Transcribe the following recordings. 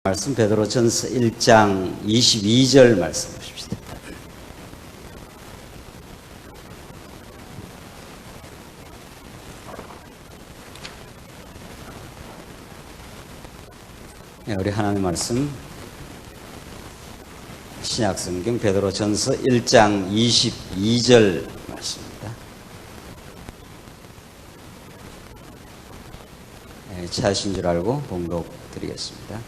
말씀 베드로전서 1장 22절 말씀 보십시다. 네, 우리 하나님의 말씀 신약성경 베드로전서 1장 22절 말씀입니다. 네, 찾으신 줄 알고 봉독 드리겠습니다.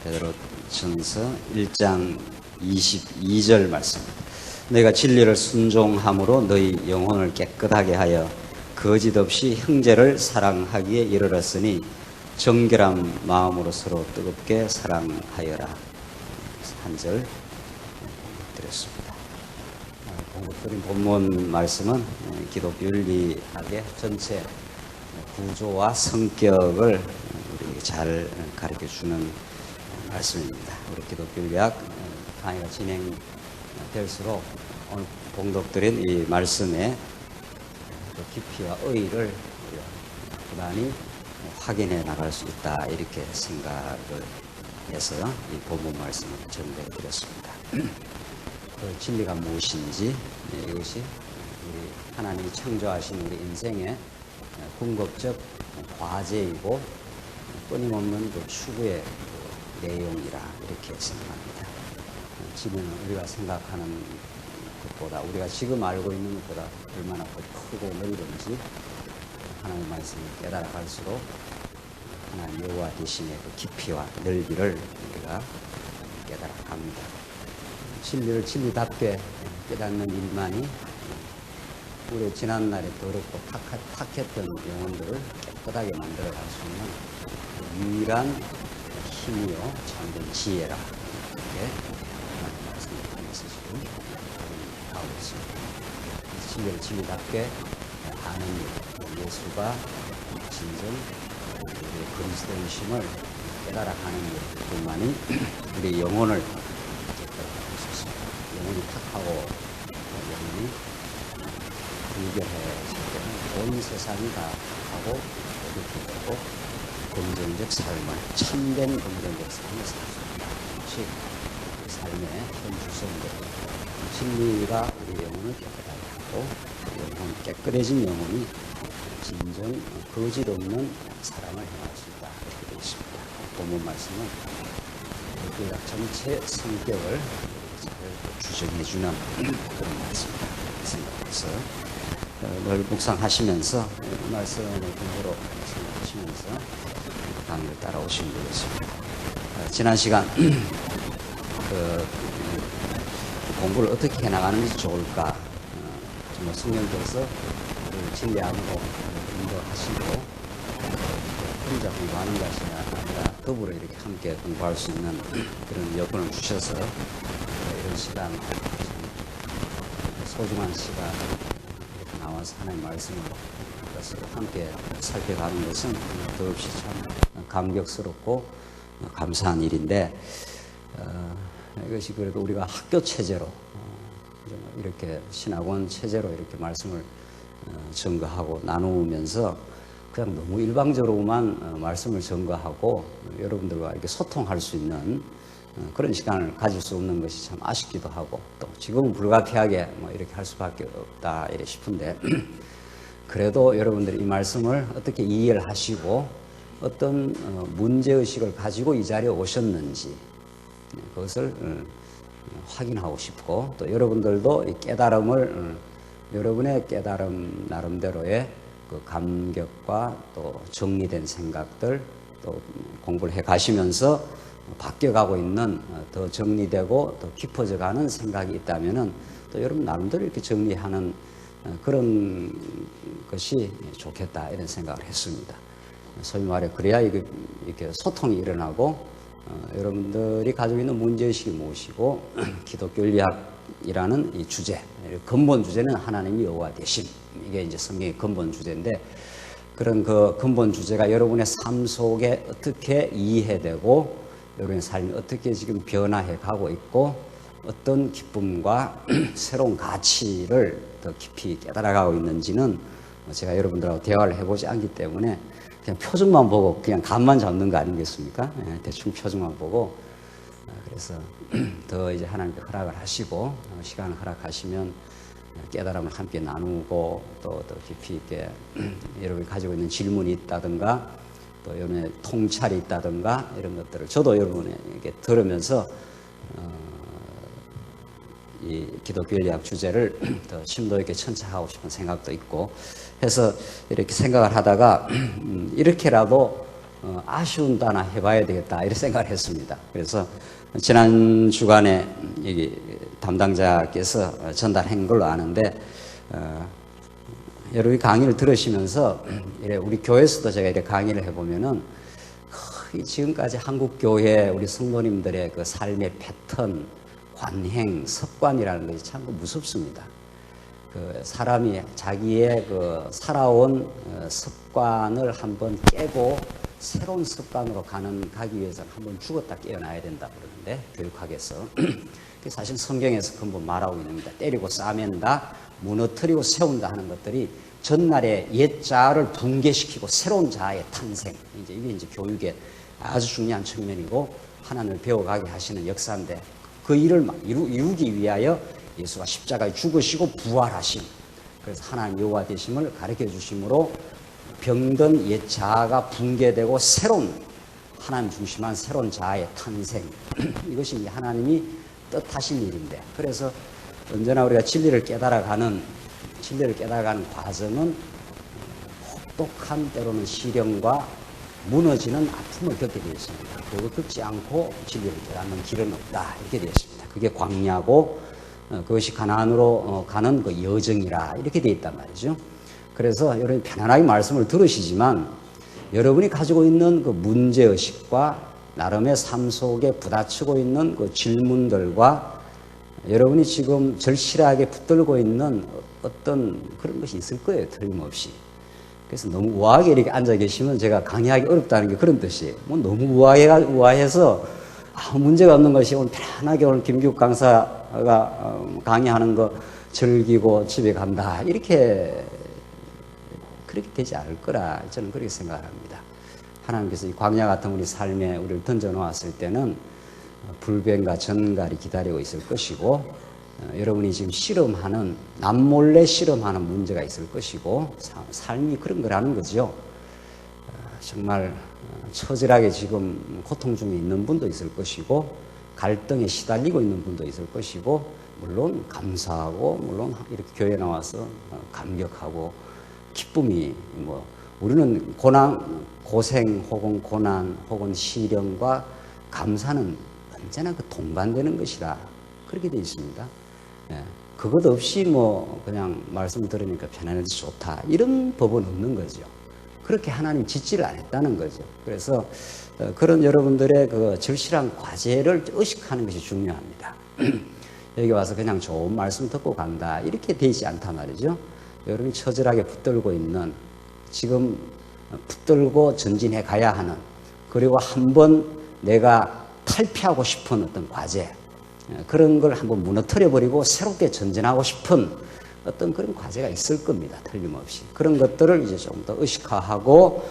베드로전서 1장 22절 말씀입니다. 너희가 진리를 순종함으로 너희 영혼을 깨끗하게 하여 거짓 없이 형제를 사랑하기에 이르렀으니 정결한 마음으로 서로 뜨겁게 사랑하여라. 한 절 드렸습니다. 봉독드린 본문 말씀은 기독교 윤리학의 전체 구조와 성격을 우리에게 잘 가르쳐주는 말씀입니다. 우리 기독교 윤리학 강의가 진행될수록 오늘 봉독드린 이 말씀의 깊이와 의의를 부단히 확인해 나갈 수 있다, 이렇게 생각을 해서 이 본문 말씀을 전달해 드렸습니다. 그 진리가 무엇인지, 이것이 우리 하나님이 창조하신 우리 인생의 궁극적 과제이고 끊임없는 그 추구의 그 내용이라 이렇게 생각합니다. 진리는 우리가 생각하는 것보다, 우리가 지금 알고 있는 것보다 얼마나 크고 넓은지 하나님의 말씀을 깨달아 갈수록 하나님 여호와 되심의 그 깊이와 넓이를 우리가 깨달아 갑니다. 진리를 진리답게 깨닫는 일만이 우리 지난날에 더럽고 탁했던 영혼들을 깨끗하게 만들어 갈 수 있는 유일한 힘이요 참된 지혜라, 이렇게 하나님 말씀을 통해서 지금 하고 있습니다. 진리를 진리답게 아는 일, 예수가 진정 우리의 그리스도이심을 깨달아가는 일뿐만이 우리 영혼을 깨끗하게 수 있습니다. 영혼이 탁하고 영혼이 불결해질 때는 온 세상이 다 탁하고 어둡게 되고 긍정적 삶을, 참된 긍정적 삶을 살 수 있다. 즉 삶의 현 주성대로 진리가 우리 영혼을 깨끗하게 하고 영혼, 깨끗해진 영혼이 진정 거짓 없는 사랑을 행할 수 있다, 이렇게 되어 있습니다. 본문 말씀은 교회학 전체 성격을 잘 규정해주는 그런 말씀이다, 이렇게 생각해서 늘 묵상하시면서 말씀을 공부로 생각하시면서 강의를 따라오시면 되겠습니다. 지난 시간 공부를 어떻게 해나가는지 좋을까, 정말 성령께서 진리 안으로 인도하시고 혼자 공부하는 것이 아니라 더불어 이렇게 함께 공부할 수 있는 그런 여건을 주셔서 이런 시간, 소중한 시간 이렇게 나와서 하나님의 말씀을 함께 살펴가는 것은 더없이 참 감격스럽고 감사한 일인데, 이것이 그래도 우리가 학교 체제로 이렇게 신학원 체제로 이렇게 말씀을 전거하고 나누면서 그냥 너무 일방적으로만 말씀을 전거하고 여러분들과 이렇게 소통할 수 있는 그런 시간을 가질 수 없는 것이 참 아쉽기도 하고, 또 지금은 불가피하게 이렇게 할 수밖에 없다 이래 싶은데, 그래도 여러분들이 이 말씀을 어떻게 이해를 하시고 어떤 문제의식을 가지고 이 자리에 오셨는지 그것을 확인하고 싶고, 또 여러분들도 이 깨달음을 여러분의 깨달음 나름대로의 그 감격과 또 정리된 생각들, 또 공부를 해 가시면서 바뀌어가고 있는 더 정리되고 더 깊어져 가는 생각이 있다면은 또 여러분 나름대로 이렇게 정리하는 그런 것이 좋겠다, 이런 생각을 했습니다. 소위 말해 그래야 이렇게 소통이 일어나고 여러분들이 가지고 있는 문제의식이 무엇이고 기독교 윤리학이라는 이 주제, 근본 주제는 하나님이 여호와 되심, 이게 이제 성경의 근본 주제인데, 그런 그 근본 주제가 여러분의 삶 속에 어떻게 이해되고 여러분의 삶이 어떻게 지금 변화해 가고 있고 어떤 기쁨과 새로운 가치를 더 깊이 깨달아가고 있는지는 제가 여러분들하고 대화를 해보지 않기 때문에 그냥 표정만 보고 그냥 감만 잡는 거 아니겠습니까? 예, 대충 표정만 보고. 그래서 더 이제 하나님께 허락을 하시고 시간을 허락하시면 깨달음을 함께 나누고 또 더 깊이 있게 여러분이 가지고 있는 질문이 있다든가 또 여러분의 통찰이 있다든가 이런 것들을 저도 여러분에게 들으면서 이 기독교 윤리학 주제를 더 심도 있게 천착하고 싶은 생각도 있고 해서 이렇게 생각을 하다가 이렇게라도 아쉬운 단어 해봐야 되겠다 이런 생각을 했습니다. 그래서 지난 주간에 여기 담당자께서 전달한 걸로 아는데 여러분이 강의를 들으시면서 우리 교회에서도 제가 이렇게 강의를 해보면은 지금까지 한국 교회 우리 성도님들의 그 삶의 패턴, 관행, 습관이라는 것이 참 무섭습니다. 그 사람이 자기의 그 살아온 습관을 한번 깨고 새로운 습관으로 가기 위해서는 한번 죽었다 깨어나야 된다 그러는데 교육학에서 사실 성경에서 근본 말하고 있는 겁니다. 때리고 싸맨다, 무너뜨리고 세운다 하는 것들이 전날의 옛 자아를 붕괴시키고 새로운 자아의 탄생. 이게 이제 교육의 아주 중요한 측면이고 하나님을 배워가게 하시는 역사인데 그 일을 이루기 위하여 예수가 십자가에 죽으시고 부활하심. 그래서 하나님 여호와 되심을 가르쳐 주심으로 병든 옛 자아가 붕괴되고 새로운 하나님 중심한 새로운 자아의 탄생. 이것이 하나님이 뜻하신 일인데 그래서 언제나 우리가 진리를 깨달아가는 과정은 혹독한 때로는 시련과 무너지는 아픔을 겪게 되어 있습니다. 그걸 겪지 않고 진리를 깨닫는 길은 없다 이렇게 되어 있습니다. 그게 광야고 그것이 가나안으로 가는 그 여정이라 이렇게 되어 있단 말이죠. 그래서 여러분이 편안하게 말씀을 들으시지만 여러분이 가지고 있는 그 문제의식과 나름의 삶 속에 부딪히고 있는 그 질문들과 여러분이 지금 절실하게 붙들고 있는 어떤 그런 것이 있을 거예요. 틀림없이. 그래서 너무 우아하게 이렇게 앉아 계시면 제가 강의하기 어렵다는 게 그런 뜻이에요. 뭐 너무 우아해서 아무 문제가 없는 것이 오늘 편안하게 오늘 김규국 강사가 강의하는 거 즐기고 집에 간다. 그렇게 되지 않을 거라 저는 그렇게 생각을 합니다. 하나님께서 이 광야 같은 우리 삶에 우리를 던져 놓았을 때는 불변과 전갈이 기다리고 있을 것이고 여러분이 지금 실험하는 남몰래 실험하는 문제가 있을 것이고 삶이 그런 거라는 거죠. 정말 처절하게 지금 고통 중에 있는 분도 있을 것이고 갈등에 시달리고 있는 분도 있을 것이고 물론 감사하고 물론 이렇게 교회에 나와서 감격하고 기쁨이 뭐 우리는 고생 혹은 고난 혹은 시련과 감사는 언제나 그 동반되는 것이라 그렇게 되어 있습니다. 예, 그것 없이 뭐 그냥 말씀 들으니까 편안해서 좋다 이런 법은 없는 거죠. 그렇게 하나님 짓지를 안 했다는 거죠. 그래서 그런 여러분들의 그 절실한 과제를 의식하는 것이 중요합니다. 여기 와서 그냥 좋은 말씀 듣고 간다 이렇게 되지 않단 말이죠. 여러분이 처절하게 붙들고 있는 지금 붙들고 전진해 가야 하는 그리고 한번 내가 탈피하고 싶은 어떤 과제 그런 걸 한번 무너뜨려 버리고 새롭게 전진하고 싶은 어떤 그런 과제가 있을 겁니다. 틀림없이. 그런 것들을 이제 좀 더 의식화하고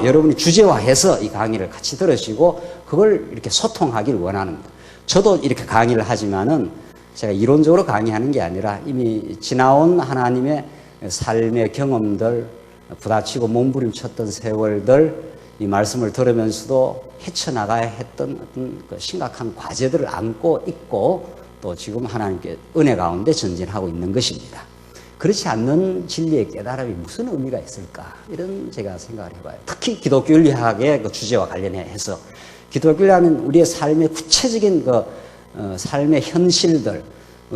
여러분이 주제화해서 이 강의를 같이 들으시고 그걸 이렇게 소통하기를 원합니다. 저도 이렇게 강의를 하지만은 제가 이론적으로 강의하는 게 아니라 이미 지나온 하나님의 삶의 경험들, 부딪히고 몸부림쳤던 세월들, 이 말씀을 들으면서도 헤쳐나가야 했던 어떤 그 심각한 과제들을 안고 있고 또 지금 하나님께 은혜 가운데 전진하고 있는 것입니다. 그렇지 않는 진리의 깨달음이 무슨 의미가 있을까? 이런 제가 생각을 해봐요. 특히 기독교 윤리학의 그 주제와 관련해서 기독교 윤리학은 우리의 삶의 구체적인 그 삶의 현실들,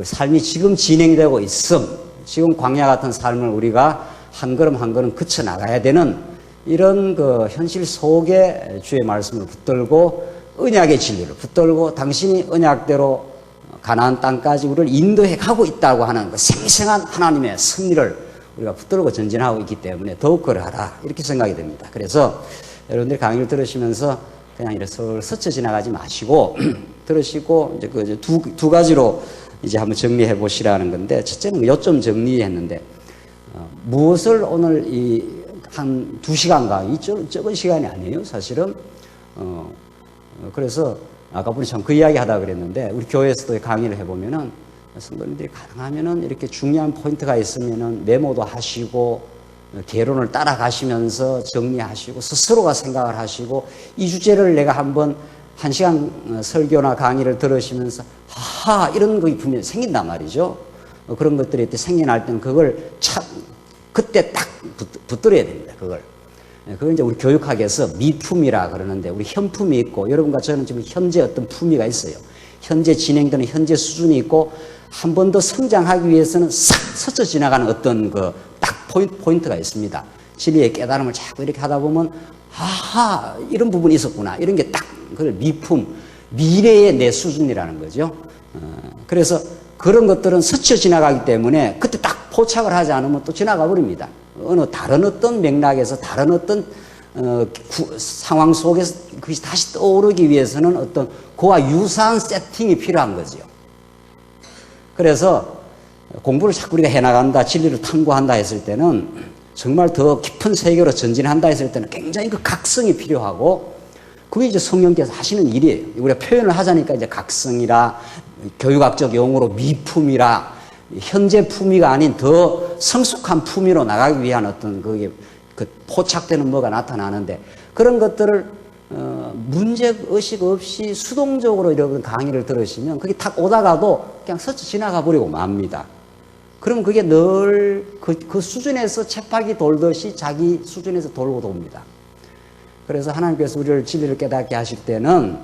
삶이 지금 진행되고 있음, 지금 광야 같은 삶을 우리가 한 걸음 한 걸음 거쳐 나가야 되는 이런 그 현실 속에 주의 말씀을 붙들고 언약의 진리를 붙들고 당신이 언약대로 가나안 땅까지 우리를 인도해 가고 있다고 하는 그 생생한 하나님의 섭리를 우리가 붙들고 전진하고 있기 때문에 더욱 그러하다 이렇게 생각이 됩니다. 그래서 여러분들이 강의를 들으시면서 그냥 이렇게 스쳐 지나가지 마시고 들으시고 이제 그 두 가지로 이제 한번 정리해 보시라는 건데 첫째는 요점 정리했는데 무엇을 오늘 이 한 2시간 강의, 적은 시간이 아니에요, 사실은. 그래서 아까 분이 참 그 이야기 하다 그랬는데, 우리 교회에서도 강의를 해보면은 성도님들이 가능하면은 이렇게 중요한 포인트가 있으면은 메모도 하시고, 개론을 따라가시면서 정리하시고, 스스로가 생각을 하시고, 이 주제를 내가 한번 1시간 설교나 강의를 들으시면서, 하하, 이런 것이 분명히 생긴단 말이죠. 그런 것들이 생겨날 때는 그걸 참, 그때 딱 붙들어야 됩니다, 그걸. 그걸 이제 우리 교육학에서 미품이라 그러는데, 우리 현품이 있고, 여러분과 저는 지금 현재 어떤 품위가 있어요. 현재 진행되는 현재 수준이 있고, 한 번 더 성장하기 위해서는 싹 스쳐 지나가는 어떤 딱 포인트가 있습니다. 진리의 깨달음을 자꾸 이렇게 하다 보면, 아하, 이런 부분이 있었구나. 이런 게 딱, 그걸 미품, 미래의 내 수준이라는 거죠. 그래서 그런 것들은 스쳐 지나가기 때문에 그때 딱 포착을 하지 않으면 또 지나가 버립니다. 다른 어떤 맥락에서 다른 어떤 상황 속에서 그것이 다시 떠오르기 위해서는 어떤 그와 유사한 세팅이 필요한 거죠. 그래서 공부를 자꾸 우리가 해나간다, 진리를 탐구한다 했을 때는 정말 더 깊은 세계로 전진한다 했을 때는 굉장히 그 각성이 필요하고, 그게 이제 성령께서 하시는 일이에요. 우리가 표현을 하자니까 이제 각성이라, 교육학적 용어로 미품이라, 현재 품위가 아닌 더 성숙한 품위로 나가기 위한 어떤 그게 포착되는 뭐가 나타나는데, 그런 것들을 문제의식 없이 수동적으로 이런 강의를 들으시면 그게 탁 오다가도 그냥 스쳐 지나가 버리고 맙니다. 그럼 그게 늘 그 수준에서 쳇바퀴 돌듯이 자기 수준에서 돌고 돕니다. 그래서 하나님께서 우리를 진리를 깨닫게 하실 때는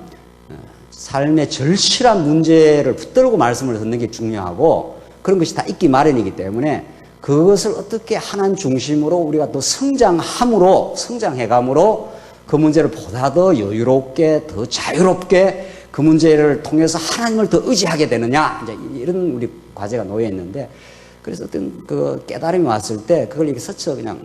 삶의 절실한 문제를 붙들고 말씀을 듣는 게 중요하고, 그런 것이 다 있기 마련이기 때문에 그것을 어떻게 하나님 중심으로 우리가 또 성장해감으로 그 문제를 보다 더 여유롭게, 더 자유롭게 그 문제를 통해서 하나님을 더 의지하게 되느냐, 이제 이런 우리 과제가 놓여 있는데, 그래서 어떤 그 깨달음이 왔을 때 그걸 이렇게 스쳐 그냥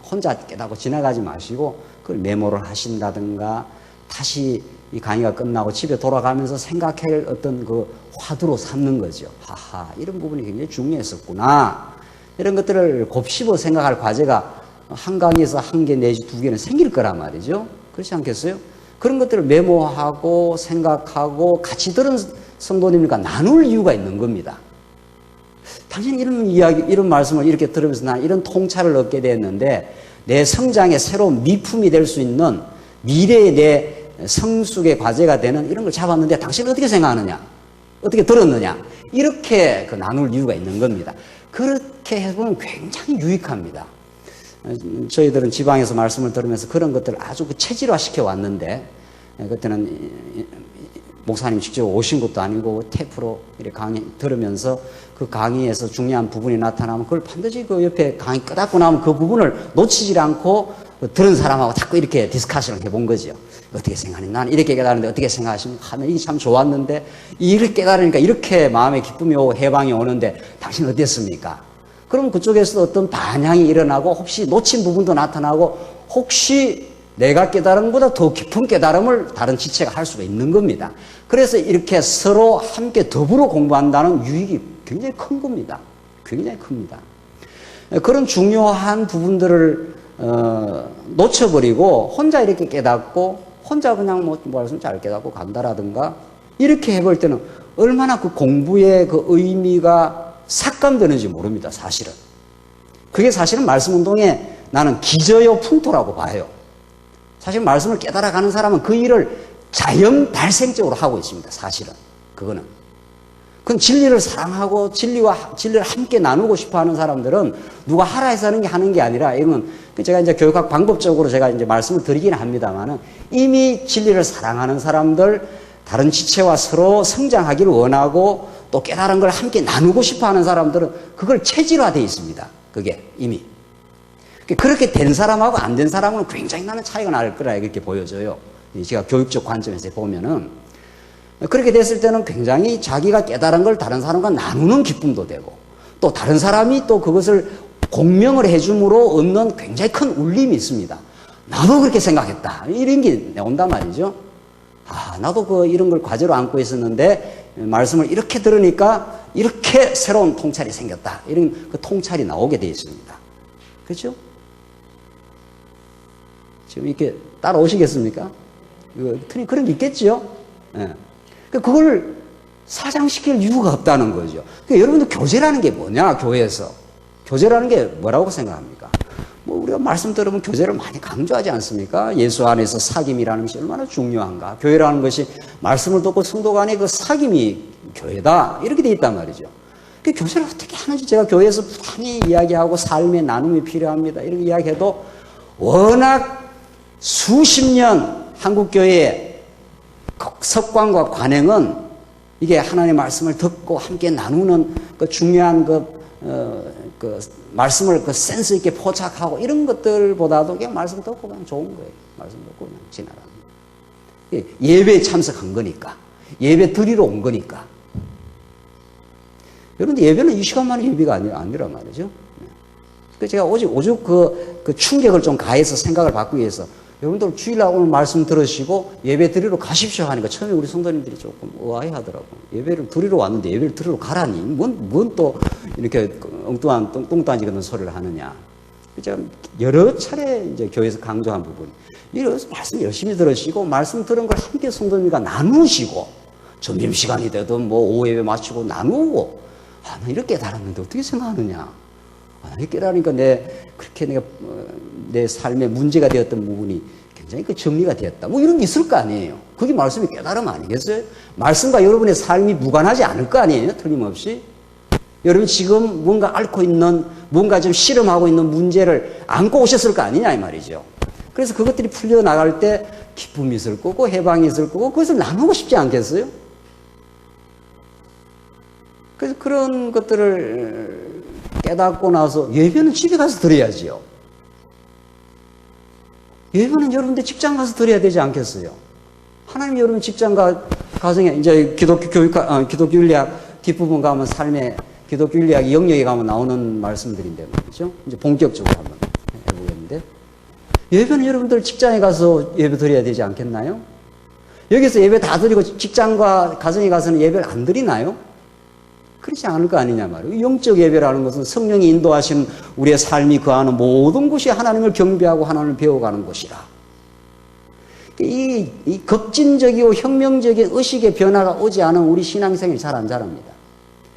혼자 깨닫고 지나가지 마시고 그걸 메모를 하신다든가, 다시 이 강의가 끝나고 집에 돌아가면서 생각할 어떤 그 화두로 삼는 거죠. 하하, 이런 부분이 굉장히 중요했었구나. 이런 것들을 곱씹어 생각할 과제가 한 강의에서 1개 내지 2개는 생길 거란 말이죠. 그렇지 않겠어요? 그런 것들을 메모하고 생각하고 같이 들은 성도님들과 나눌 이유가 있는 겁니다. 당신이 이런 이야기, 이런 말씀을 이렇게 들으면서 난 이런 통찰을 얻게 됐는데, 내 성장의 새로운 미품이 될 수 있는 미래의 내 성숙의 과제가 되는 이런 걸 잡았는데 당신은 어떻게 생각하느냐? 어떻게 들었느냐? 이렇게 나눌 이유가 있는 겁니다. 그렇게 해보면 굉장히 유익합니다. 저희들은 지방에서 말씀을 들으면서 그런 것들을 아주 체질화 시켜왔는데, 그때는 목사님 직접 오신 것도 아니고 테이프로 이렇게 강의 들으면서 그 강의에서 중요한 부분이 나타나면 그걸 반드시 그 옆에 강의 끝나고 나면 그 부분을 놓치지 않고 들은 사람하고 자꾸 이렇게 디스커션을 해본 거죠. 어떻게 생각하니? 나는 이렇게 깨달았는데 어떻게 생각하십니까? 하면 이게 참 좋았는데, 이렇게 깨달으니까 이렇게 마음에 기쁨이 오고 해방이 오는데 당신은 어땠습니까? 그럼 그쪽에서도 어떤 반향이 일어나고, 혹시 놓친 부분도 나타나고, 혹시 내가 깨달은 것보다 더 깊은 깨달음을 다른 지체가 할 수가 있는 겁니다. 그래서 이렇게 서로 함께 더불어 공부한다는 유익이 굉장히 큰 겁니다. 굉장히 큽니다. 그런 중요한 부분들을 놓쳐버리고 혼자 이렇게 깨닫고, 혼자 그냥 말씀 잘 깨닫고 간다라든가, 이렇게 해볼 때는 얼마나 그 공부의 그 의미가 삭감되는지 모릅니다, 사실은. 그게 사실은 말씀 운동에 나는 기저요 풍토라고 봐요. 사실 말씀을 깨달아가는 사람은 그 일을 자연 발생적으로 하고 있습니다, 사실은. 그거는. 그건 진리를 사랑하고 진리를 함께 나누고 싶어 하는 사람들은 누가 하라 해서 하는 게 아니라, 이건 제가 이제 교육학 방법적으로 제가 이제 말씀을 드리기는 합니다만은, 이미 진리를 사랑하는 사람들, 다른 지체와 서로 성장하기를 원하고 또 깨달은 걸 함께 나누고 싶어 하는 사람들은 그걸 체질화되어 있습니다. 그게 이미. 그렇게 된 사람하고 안 된 사람은 굉장히 나는 차이가 날 거라 이렇게 보여져요. 제가 교육적 관점에서 보면은. 그렇게 됐을 때는 굉장히 자기가 깨달은 걸 다른 사람과 나누는 기쁨도 되고, 또 다른 사람이 또 그것을 공명을 해줌으로 얻는 굉장히 큰 울림이 있습니다. 나도 그렇게 생각했다, 이런 게 나온단 말이죠. 나도 이런 걸 과제로 안고 있었는데 말씀을 이렇게 들으니까 이렇게 새로운 통찰이 생겼다, 이런 그 통찰이 나오게 되어 있습니다. 그렇죠? 지금 이렇게 따라오시겠습니까? 그런 게 있겠죠? 예. 그걸 사장시킬 이유가 없다는 거죠. 그러니까 여러분들 교제라는 게 뭐냐, 교회에서. 교제라는 게 뭐라고 생각합니까? 뭐 우리가 말씀 들으면 교제를 많이 강조하지 않습니까? 예수 안에서 사귐이라는 것이 얼마나 중요한가. 교회라는 것이 말씀을 듣고 성도 간의 그 사귐이 교회다. 이렇게 돼 있단 말이죠. 그 교제를 어떻게 하는지 제가 교회에서 부단히 이야기하고 삶의 나눔이 필요합니다. 이렇게 이야기해도 워낙 수십 년 한국교회의 석광과 관행은 이게 하나님의 말씀을 듣고 함께 나누는 그 중요한 그 말씀을 그 센스 있게 포착하고 이런 것들보다도 그냥 말씀 듣고 그냥 좋은 거예요. 말씀 듣고 그냥 지나갑니다. 예배에 참석한 거니까. 예배 드리러 온 거니까. 여러분들 예배는 이 시간만의 예배가 아니란 말이죠. 그래서 제가 오죽 그 충격을 좀 가해서 생각을 바꾸기 위해서 여러분들 주일날 오늘 말씀 들으시고 예배 드리러 가십시오 하니까 처음에 우리 성도님들이 조금 의아해 하더라고요. 예배를 드리러 왔는데 예배를 드리러 가라니. 뭔 또 이렇게 엉뚱한 똥딴지 같은 소리를 하느냐. 제가 여러 차례 이제 교회에서 강조한 부분. 이래서 말씀 열심히 들으시고 말씀 들은 걸 함께 성도님과 나누시고 점심시간이 되든 뭐 오후 예배 마치고 나누고 나 이렇게 깨달았는데 어떻게 생각하느냐. 이렇게 깨달으니까 그렇게 내가 내 삶에 문제가 되었던 부분이 굉장히 그 정리가 되었다. 뭐 이런 게 있을 거 아니에요. 그게 말씀이 깨달음 아니겠어요? 말씀과 여러분의 삶이 무관하지 않을 거 아니에요? 틀림없이. 여러분 지금 뭔가 앓고 있는, 뭔가 좀 실험하고 있는 문제를 안고 오셨을 거 아니냐 이 말이죠. 그래서 그것들이 풀려나갈 때 기쁨이 있을 거고 해방이 있을 거고 그것을 나누고 싶지 않겠어요? 그래서 그런 것들을 깨닫고 나서 예배는 집에 가서 드려야지요. 예배는 여러분들 직장 가서 드려야 되지 않겠어요? 하나님 여러분 직장 가정에 이제 기독교 윤리학 뒷부분 가면 삶의 기독교 윤리학 영역에 가면 나오는 말씀들인데 말이죠. 이제 본격적으로 한번 해보겠는데 예배는 여러분들 직장에 가서 예배 드려야 되지 않겠나요? 여기서 예배 다 드리고 직장과 가정에 가서는 예배를 안 드리나요? 그렇지 않을 거 아니냐 말이에요. 영적 예배라는 것은 성령이 인도하신 우리의 삶이 거하는 모든 곳이 하나님을 경배하고 하나님을 배워가는 곳이라. 이 급진적이고 혁명적인 의식의 변화가 오지 않은 우리 신앙생활이 잘 안 자랍니다.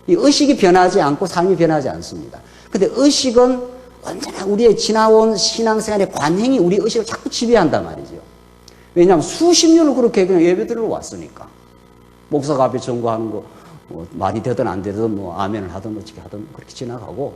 이 의식이 변하지 않고 삶이 변하지 않습니다. 근데 의식은 언제나 우리의 지나온 신앙생활의 관행이 우리 의식을 자꾸 지배한단 말이죠. 왜냐하면 수십 년을 그렇게 그냥 예배드리러 왔으니까. 목사가 앞에 전거하는 거 뭐 말이 되든 안 되든 뭐 아멘을 하든 어떻게 하든 그렇게 지나가고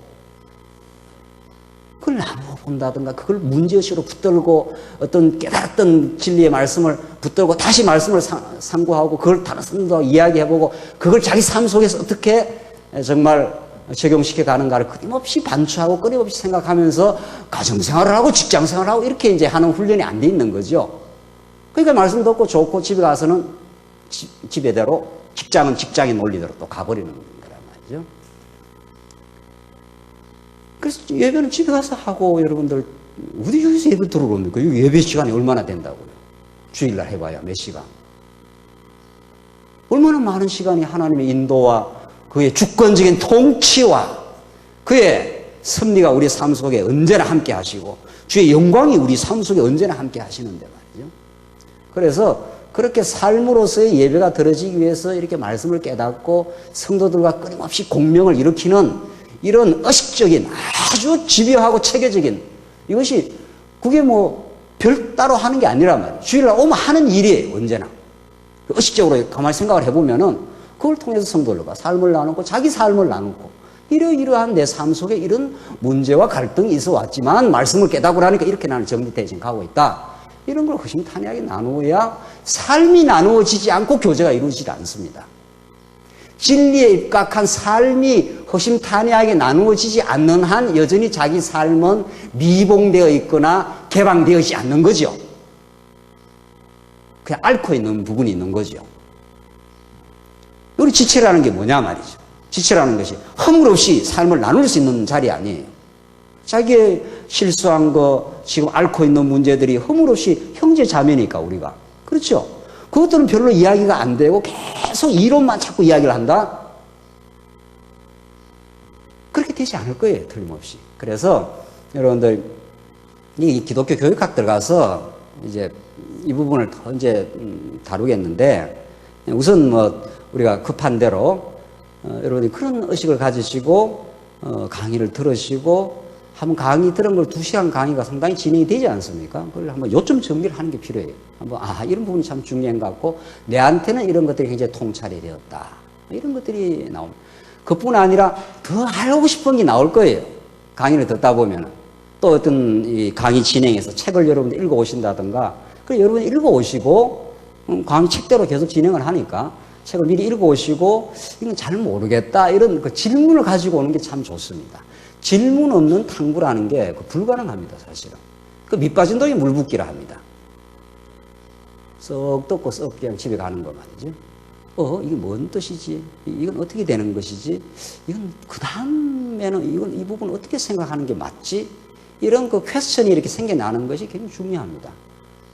그걸 나누어 본다든가 그걸 문제의식으로 붙들고 어떤 깨달았던 진리의 말씀을 붙들고 다시 말씀을 상고하고 그걸 다른 사람들과 이야기해보고 그걸 자기 삶 속에서 어떻게 정말 적용시켜 가는가를 끊임없이 반추하고 끊임없이 생각하면서 가정생활을 하고 직장생활을 하고 이렇게 이제 하는 훈련이 안 돼 있는 거죠. 그러니까 말씀 듣고 좋고 집에 가서는 집에대로 직장은 직장의 논리대로 또 가버리는 거란 말이죠. 그래서 예배는 집에 가서 하고 여러분들 어디 여기서 예배 들어옵니까? 예배 시간이 얼마나 된다고요? 주일날 해봐야 몇 시간? 얼마나 많은 시간이 하나님의 인도와 그의 주권적인 통치와 그의 섭리가 우리 삶 속에 언제나 함께 하시고 주의 영광이 우리 삶 속에 언제나 함께 하시는데 말이죠. 그래서 그렇게 삶으로서의 예배가 드려지기 위해서 이렇게 말씀을 깨닫고 성도들과 끊임없이 공명을 일으키는 이런 의식적인 아주 집요하고 체계적인 이것이 그게 뭐 별따로 하는 게 아니란 말이에요. 주일날 오면 하는 일이에요. 언제나. 의식적으로 가만히 생각을 해보면은 그걸 통해서 성도들과 삶을 나누고 자기 삶을 나누고 이러이러한 내 삶 속에 이런 문제와 갈등이 있어 왔지만 말씀을 깨닫고 나니까 이렇게 나는 정리되어 지금 가고 있다. 이런 걸 허심탄회하게 나누어야 삶이 나누어지지 않고 교제가 이루어지지 않습니다. 진리에 입각한 삶이 허심탄회하게 나누어지지 않는 한 여전히 자기 삶은 미봉되어 있거나 개방되어지지 않는 거죠. 그냥 앓고 있는 부분이 있는 거죠. 우리 지체라는 게 뭐냐 말이죠. 지체라는 것이 허물없이 삶을 나눌 수 있는 자리 아니에요. 자기의 실수한 거, 지금 앓고 있는 문제들이 허물없이 형제 자매니까 우리가. 그렇죠? 그것들은 별로 이야기가 안 되고 계속 이론만 자꾸 이야기를 한다? 그렇게 되지 않을 거예요. 틀림없이. 그래서 여러분들 이 기독교 교육학 들어가서 이제 이 부분을 더 이제 다루겠는데, 우선 뭐 우리가 급한 대로 여러분이 그런 의식을 가지시고 강의를 들으시고 한번 강의 들은 걸 2시간 강의가 상당히 진행이 되지 않습니까? 그걸 한번 요점 정리를 하는 게 필요해요. 한번 이런 부분이 참 중요한 것 같고 내한테는 이런 것들이 굉장히 통찰이 되었다. 이런 것들이 나옵니다. 그뿐 아니라 더 알고 싶은 게 나올 거예요. 강의를 듣다 보면 또 어떤 이 강의 진행에서 책을 여러분들 읽어 오신다든가, 그래 여러분이 읽어 오시고 강의 책대로 계속 진행을 하니까 책을 미리 읽어 오시고 이건 잘 모르겠다 이런 그 질문을 가지고 오는 게 참 좋습니다. 질문 없는 탐구라는 게 불가능합니다, 사실은. 그 밑빠진 독이 물붓기라 합니다. 썩 듣고 썩 그냥 집에 가는 거 말이죠. 이게 뭔 뜻이지? 이건 어떻게 되는 것이지? 이건 그 다음에는 이건 이 부분 어떻게 생각하는 게 맞지? 이런 그 퀘스천이 이렇게 생겨나는 것이 굉장히 중요합니다.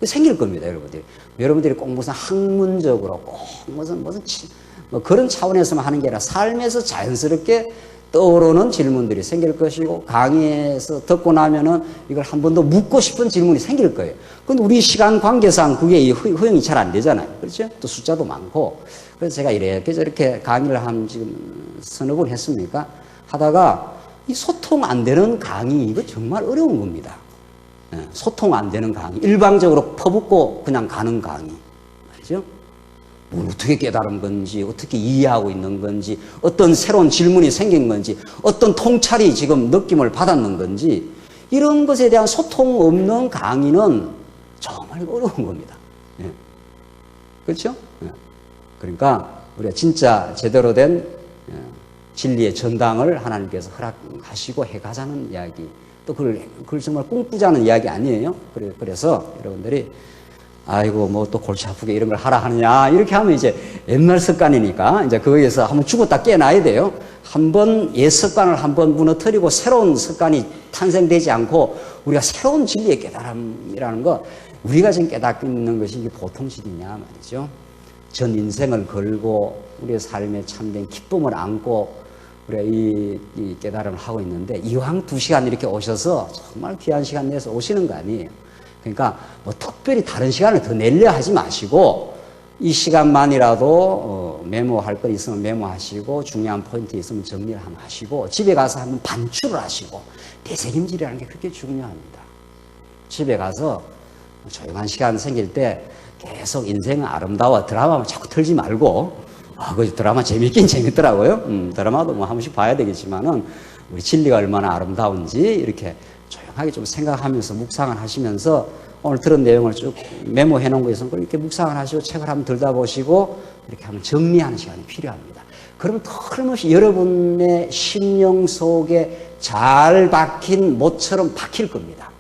생길 겁니다, 여러분들이. 여러분들이 꼭 무슨 학문적으로 꼭 무슨 뭐 그런 차원에서만 하는 게 아니라 삶에서 자연스럽게 떠오르는 질문들이 생길 것이고, 강의에서 듣고 나면은 이걸 한 번 더 묻고 싶은 질문이 생길 거예요. 근데 우리 시간 관계상 그게 허용이 잘 안 되잖아요. 그렇죠? 또 숫자도 많고. 그래서 제가 이렇게 저렇게 강의를 한 지금 서너 번 했습니까? 하다가 이 소통 안 되는 강의, 이거 정말 어려운 겁니다. 소통 안 되는 강의. 일방적으로 퍼붓고 그냥 가는 강의. 말이죠? 뭘 어떻게 깨달은 건지, 어떻게 이해하고 있는 건지, 어떤 새로운 질문이 생긴 건지, 어떤 통찰이 지금 느낌을 받았는 건지, 이런 것에 대한 소통 없는 강의는 정말 어려운 겁니다. 그렇죠? 그러니까 우리가 진짜 제대로 된 진리의 전당을 하나님께서 허락하시고 해가자는 이야기, 또 그걸 정말 꿈꾸자는 이야기 아니에요? 그래서 여러분들이 아이고 뭐 또 골치 아프게 이런 걸 하라 하느냐 이렇게 하면 이제 옛날 습관이니까 이제 거기에서 한번 죽었다 깨나야 돼요. 한번 옛 습관을 한번 무너뜨리고 새로운 습관이 탄생되지 않고 우리가 새로운 진리의 깨달음이라는 거, 우리가 지금 깨닫고 있는 것이 이게 보통 진리냐 말이죠. 전 인생을 걸고 우리의 삶에 참된 기쁨을 안고 우리가 이 깨달음을 하고 있는데, 이왕 2시간 이렇게 오셔서 정말 귀한 시간 내서 오시는 거 아니에요. 그러니까 뭐 특별히 다른 시간을 더 내려 하지 마시고 이 시간만이라도 메모할 거 있으면 메모하시고 중요한 포인트 있으면 정리를 한번 하시고 집에 가서 한번 반출을 하시고, 되새김질이라는 게 그렇게 중요합니다. 집에 가서 조용한 시간 생길 때 계속 인생은 아름다워 드라마만 자꾸 틀지 말고, 그 드라마 재밌긴 재밌더라고요. 드라마도 뭐 한 번씩 봐야 되겠지만은 우리 진리가 얼마나 아름다운지 이렇게 조용하게 좀 생각하면서 묵상을 하시면서 오늘 들은 내용을 쭉 메모해 놓은 거 있으면 이렇게 묵상을 하시고 책을 한번 들다보시고 이렇게 한번 정리하는 시간이 필요합니다. 그러면 틀림없이 여러분의 심령 속에 잘 박힌 못처럼 박힐 겁니다.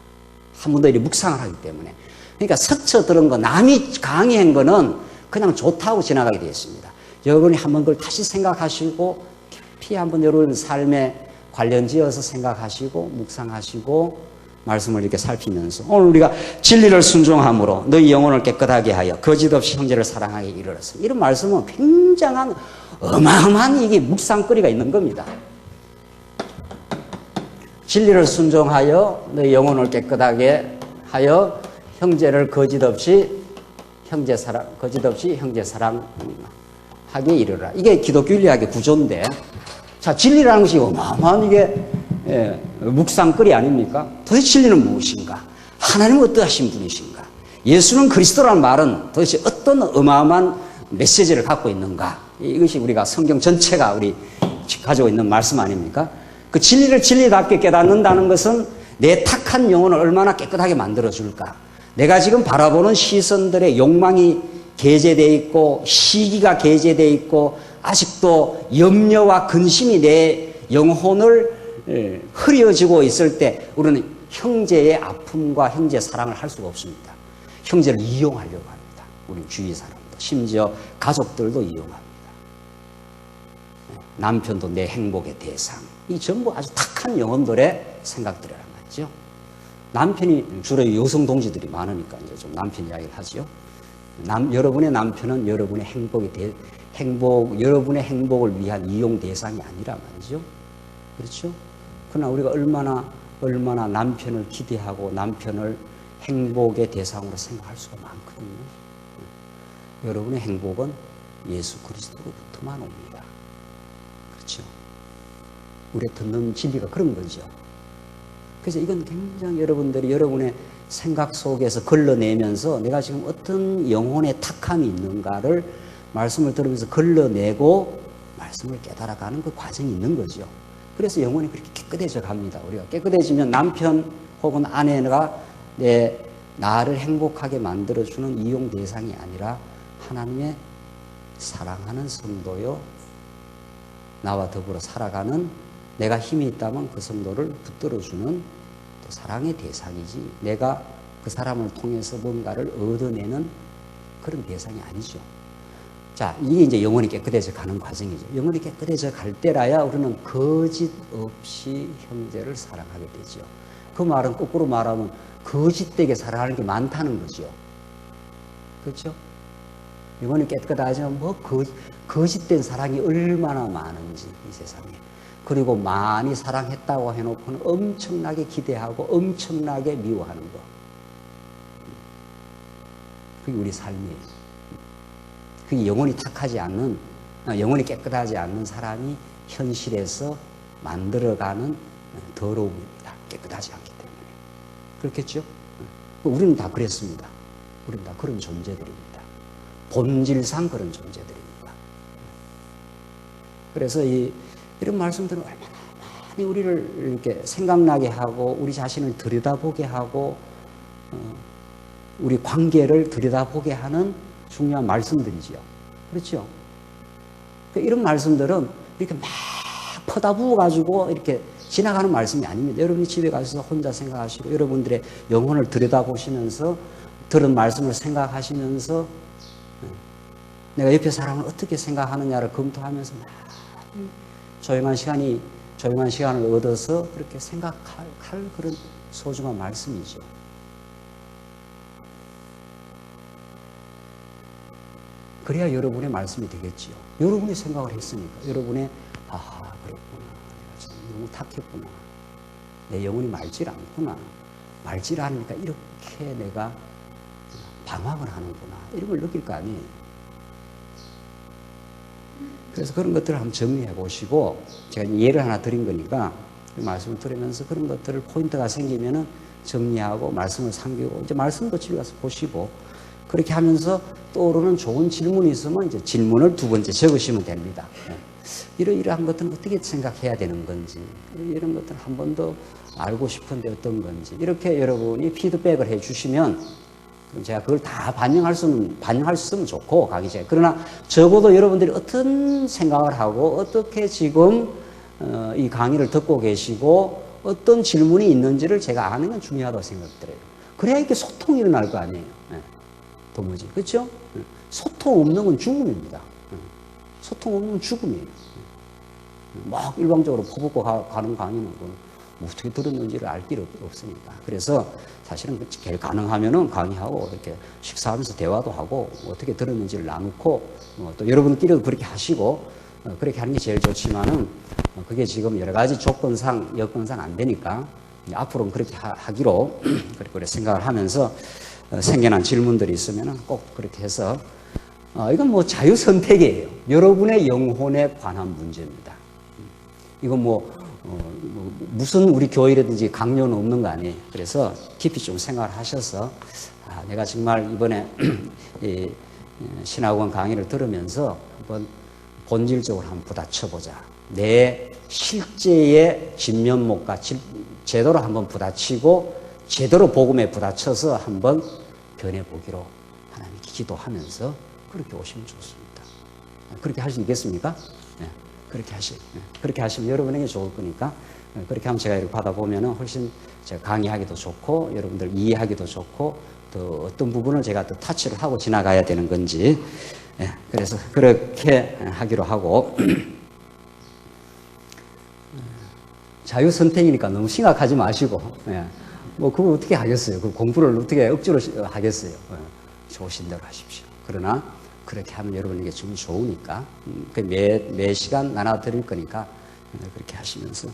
한 번 더 이렇게 묵상을 하기 때문에. 그러니까 스쳐 들은 거, 남이 강의한 거는 그냥 좋다고 지나가게 되어 있습니다. 여러분이 한번 그걸 다시 생각하시고 깊이 한번 여러분 삶에 관련지어서 생각하시고 묵상하시고 말씀을 이렇게 살피면서, 오늘 우리가 진리를 순종함으로 너희 영혼을 깨끗하게 하여 거짓없이 형제를 사랑하게 이르렀습니다. 이런 말씀은 굉장한 어마어마한 이게 묵상거리가 있는 겁니다. 진리를 순종하여 너희 영혼을 깨끗하게 하여 형제를 거짓없이 형제 사랑하게 이르라. 이게 기독교 윤리학의 구조인데, 자, 진리라는 것이 어마어마한 이게 묵상거리 아닙니까? 도대체 진리는 무엇인가? 하나님은 어떠하신 분이신가? 예수는 그리스도라는 말은 도대체 어떤 어마어마한 메시지를 갖고 있는가? 이것이 우리가 성경 전체가 우리 가지고 있는 말씀 아닙니까? 그 진리를 진리답게 깨닫는다는 것은 내 탁한 영혼을 얼마나 깨끗하게 만들어줄까? 내가 지금 바라보는 시선들의 욕망이 게재되어 있고 시기가 게재되어 있고 아직도 염려와 근심이 내 영혼을 흐려지고 있을 때 우리는 형제의 아픔과 형제 사랑을 할 수가 없습니다. 형제를 이용하려고 합니다. 우리 주위 사람도, 심지어 가족들도 이용합니다. 남편도 내 행복의 대상. 이 전부 아주 탁한 영혼들의 생각들이란 말이죠. 남편이 주로 여성 동지들이 많으니까 이제 좀 남편 이야기를 하죠. 여러분의 남편은 여러분의 여러분의 행복을 위한 이용 대상이 아니라 말이죠. 그렇죠? 그러나 우리가 얼마나 남편을 기대하고 남편을 행복의 대상으로 생각할 수가 많거든요. 여러분의 행복은 예수 그리스도로부터만 옵니다. 그렇죠? 우리가 듣는 진리가 그런 거죠. 그래서 이건 굉장히 여러분들이 여러분의 생각 속에서 걸러내면서 내가 지금 어떤 영혼의 탁함이 있는가를 말씀을 들으면서 걸러내고 말씀을 깨달아가는 그 과정이 있는 거죠. 그래서 영혼이 그렇게 깨끗해져 갑니다. 우리가 깨끗해지면 남편 혹은 아내가 나를 행복하게 만들어주는 이용 대상이 아니라 하나님의 사랑하는 성도요, 나와 더불어 살아가는, 내가 힘이 있다면 그 성도를 붙들어주는 또 사랑의 대상이지, 내가 그 사람을 통해서 뭔가를 얻어내는 그런 대상이 아니죠. 자, 이게 이제 영혼이 깨끗해져 가는 과정이죠. 영혼이 깨끗해져 갈 때라야 우리는 거짓 없이 형제를 사랑하게 되죠. 그 말은 거꾸로 말하면 거짓되게 사랑하는 게 많다는 거죠. 그렇죠? 영혼이 깨끗하지만 거짓된 사랑이 얼마나 많은지 이 세상에. 그리고 많이 사랑했다고 해놓고는 엄청나게 기대하고 엄청나게 미워하는 거. 그게 우리 삶이에요. 그게 영혼이 탁하지 않는, 영혼이 깨끗하지 않는 사람이 현실에서 만들어가는 더러움입니다. 깨끗하지 않기 때문에. 그렇겠죠? 우리는 다 그랬습니다. 우리는 다 그런 존재들입니다. 본질상 그런 존재들입니다. 그래서 이런 말씀들은 얼마나 많이 우리를 이렇게 생각나게 하고, 우리 자신을 들여다보게 하고, 우리 관계를 들여다보게 하는 중요한 말씀들이지요. 그렇죠? 이런 말씀들은 이렇게 막 퍼다부어가지고 이렇게 지나가는 말씀이 아닙니다. 여러분이 집에 가셔서 혼자 생각하시고, 여러분들의 영혼을 들여다보시면서 들은 말씀을 생각하시면서 내가 옆에 사람을 어떻게 생각하느냐를 검토하면서 막 조용한 시간을 얻어서 그렇게 생각할 그런 소중한 말씀이죠. 그래야 여러분의 말씀이 되겠지요. 여러분이 생각을 했으니까. 여러분의, 그랬구나. 내가 참 너무 탁했구나. 내 영혼이 맑질 않구나. 맑질 않으니까 이렇게 내가 방황을 하는구나. 이런 걸 느낄 거 아니에요. 그래서 그런 것들을 한번 정리해 보시고, 제가 예를 하나 드린 거니까, 그 말씀을 들으면서 그런 것들을 포인트가 생기면은 정리하고 말씀을 상기고, 이제 말씀도 집에 가서 보시고, 그렇게 하면서 떠오르는 좋은 질문이 있으면 이제 질문을 두 번째 적으시면 됩니다. 이러한 것들은 어떻게 생각해야 되는 건지, 이런 것들은 한 번 더 알고 싶은데 어떤 건지, 이렇게 여러분이 피드백을 해 주시면 그럼 제가 그걸 다 반영할 수 있으면 좋고, 강의자에. 그러나 적어도 여러분들이 어떤 생각을 하고 어떻게 지금 이 강의를 듣고 계시고 어떤 질문이 있는지를 제가 아는 건 중요하다고 생각들어요. 그래야 이렇게 소통이 일어날 거 아니에요. 도무지. 그렇죠? 소통 없는 건 죽음입니다. 소통 없는 건 죽음이에요. 막 일방적으로 퍼붓고 가는 강의는 어떻게 들었는지를 알 길이 없으니까. 그래서 사실은 제일 가능하면은 강의하고 이렇게 식사하면서 대화도 하고 어떻게 들었는지를 나누고 또 여러분끼리도 그렇게 하시고 그렇게 하는 게 제일 좋지만은 그게 지금 여러 가지 여건상 안 되니까 앞으로는 그렇게 하기로 그렇게 생각을 하면서 생겨난 질문들이 있으면 꼭 그렇게 해서 이건 뭐 자유선택이에요. 여러분의 영혼에 관한 문제입니다. 이건 무슨 우리 교회라든지 강요는 없는 거 아니에요. 그래서 깊이 좀 생각을 하셔서 내가 정말 이번에 신학원 강의를 들으면서 한번 본질적으로 한번 부딪혀보자. 내 실제의 진면목과 제대로 한번 부딪히고 제대로 복음에 부딪혀서 한번 변해보기로 하나님께 기도하면서 그렇게 오시면 좋습니다. 그렇게 할 수 있겠습니까? 네. 그렇게 하시면 여러분에게 좋을 거니까 그렇게 하면 제가 이렇게 받아보면 훨씬 제가 강의하기도 좋고 여러분들 이해하기도 좋고 또 어떤 부분을 제가 또 타치를 하고 지나가야 되는 건지 그래서 그렇게 하기로 하고 자유선택이니까 너무 심각하지 마시고 그걸 어떻게 하겠어요? 그 공부를 어떻게 억지로 하겠어요? 좋으신 대로 하십시오. 그러나 그렇게 하면 여러분에게 좀 좋으니까 매 시간 나눠 드릴 거니까 그렇게 하시면서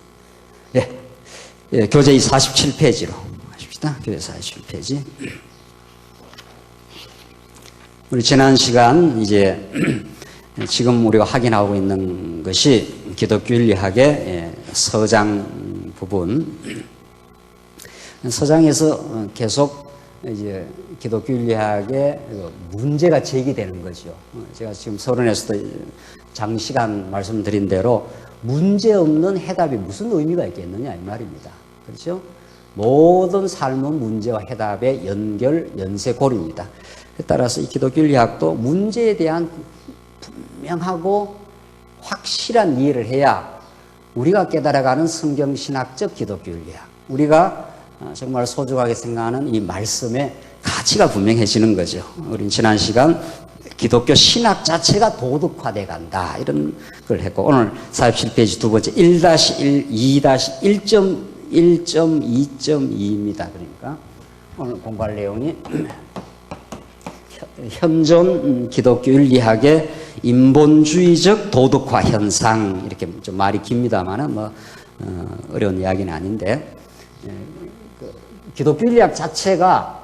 교재 47페이지로 하십시오. 봅시다. 교회 47페이지. 우리 지난 시간 이제 지금 우리가 확인하고 있는 것이 기독교 윤리학의 서장 부분. 서장에서 계속 이제 기독교 윤리학의 문제가 제기되는 거죠. 제가 지금 서론에서도 장시간 말씀드린 대로 문제 없는 해답이 무슨 의미가 있겠느냐 이 말입니다. 그렇죠? 모든 삶은 문제와 해답의 연쇄고리입니다. 따라서 이 기독교 윤리학도 문제에 대한 분명하고 확실한 이해를 해야 우리가 깨달아가는 성경신학적 기독교 윤리학, 우리가 정말 소중하게 생각하는 이 말씀의 가치가 분명해지는 거죠. 우린 지난 시간 기독교 신학 자체가 도덕화돼 간다 이런 걸 했고, 오늘 47페이지 두 번째 1-1, 2-1.1.2.2입니다. 그러니까 오늘 공부할 내용이 현존 기독교 윤리학의 인본주의적 도덕화 현상, 이렇게 좀 말이 깁니다만은 뭐 어려운 이야기는 아닌데, 기독교 윤리학 자체가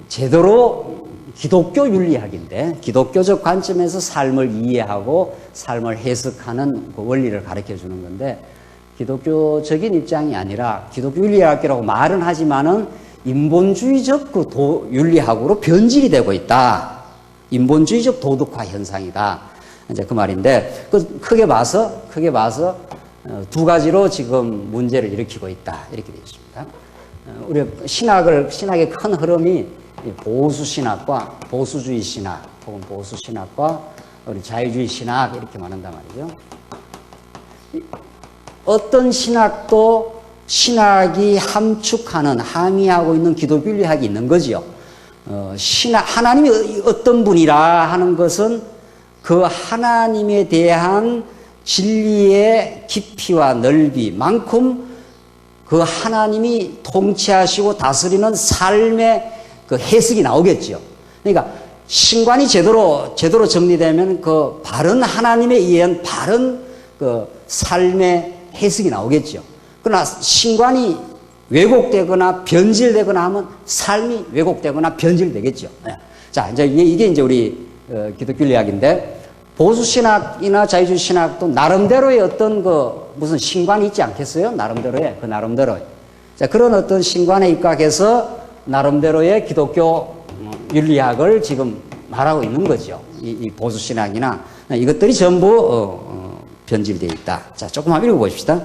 제대로 기독교 윤리학인데, 기독교적 관점에서 삶을 이해하고 삶을 해석하는 그 원리를 가르쳐 주는 건데, 기독교적인 입장이 아니라 기독교 윤리학이라고 말은 하지만은 인본주의적 그 윤리학으로 변질이 되고 있다. 인본주의적 도덕화 현상이다. 이제 그 말인데, 크게 봐서 두 가지로 지금 문제를 일으키고 있다. 이렇게 되어 있습니다. 우리 신학의 큰 흐름이 보수신학과 보수주의 신학, 혹은 보수신학과 우리 자유주의 신학 이렇게 말한단 말이죠. 어떤 신학도 신학이 함축하는, 함의하고 있는 기독교 윤리학이 있는 거지요. 하나님이 어떤 분이라 하는 것은 그 하나님에 대한 진리의 깊이와 넓이만큼 그 하나님이 통치하시고 다스리는 삶의 그 해석이 나오겠죠. 그러니까 신관이 제대로 정리되면 그 바른 하나님에 의한 바른 그 삶의 해석이 나오겠죠. 그러나 신관이 왜곡되거나 변질되거나 하면 삶이 왜곡되거나 변질되겠죠. 자, 이게 이제 우리 기독교 윤리학인데, 보수신학이나 자유주의 신학도 나름대로의 어떤 무슨 신관이 있지 않겠어요? 나름대로의. 자, 그런 어떤 신관에 입각해서 나름대로의 기독교 윤리학을 지금 말하고 있는 거죠. 이 보수신학이나 이것들이 전부 변질되어 있다. 자, 조금 한번 읽어보십시다.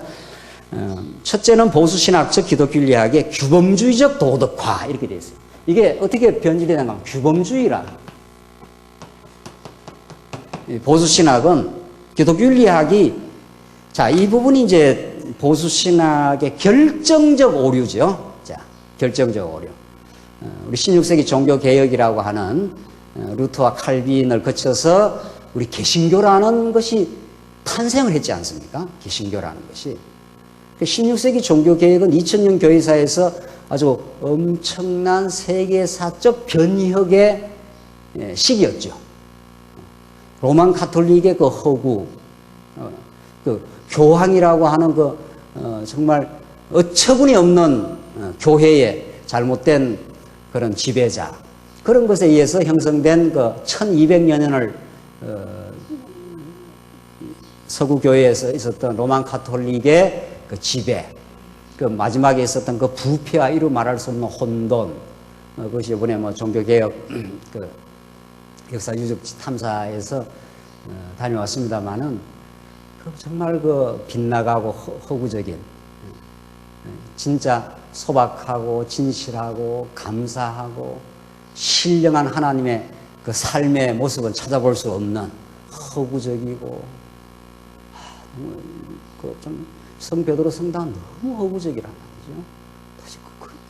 첫째는 보수신학적 기독교 윤리학의 규범주의적 도덕화, 이렇게 되어 있어요. 이게 어떻게 변질되는가 하면 규범주의라. 보수신학은 기독교 윤리학이, 자, 이 부분이 이제 보수신학의 결정적 오류죠. 자, 결정적 오류. 우리 16세기 종교개혁이라고 하는 루터와 칼빈을 거쳐서 우리 개신교라는 것이 탄생을 했지 않습니까? 개신교라는 것이. 16세기 종교개혁은 2000년 교회사에서 아주 엄청난 세계사적 변혁의 시기였죠. 로만 카톨릭의 그 허구, 그 교황이라고 하는 정말 어처구니 없는 교회의 잘못된 그런 지배자, 그런 것에 의해서 형성된 그 1200여 년을 서구 교회에서 있었던 로만 카톨릭의 그 지배, 그 마지막에 있었던 그 부패와 이루 말할 수 없는 혼돈, 그것이 이번에 뭐 종교개혁 그 역사 유적 탐사에서 다녀왔습니다만은 정말 그 빗나가고 허구적인, 진짜 소박하고 진실하고 감사하고 신령한 하나님의 그 삶의 모습은 찾아볼 수 없는 허구적이고, 좀 성 베드로 성당 너무 허구적이란 말이죠. 도대체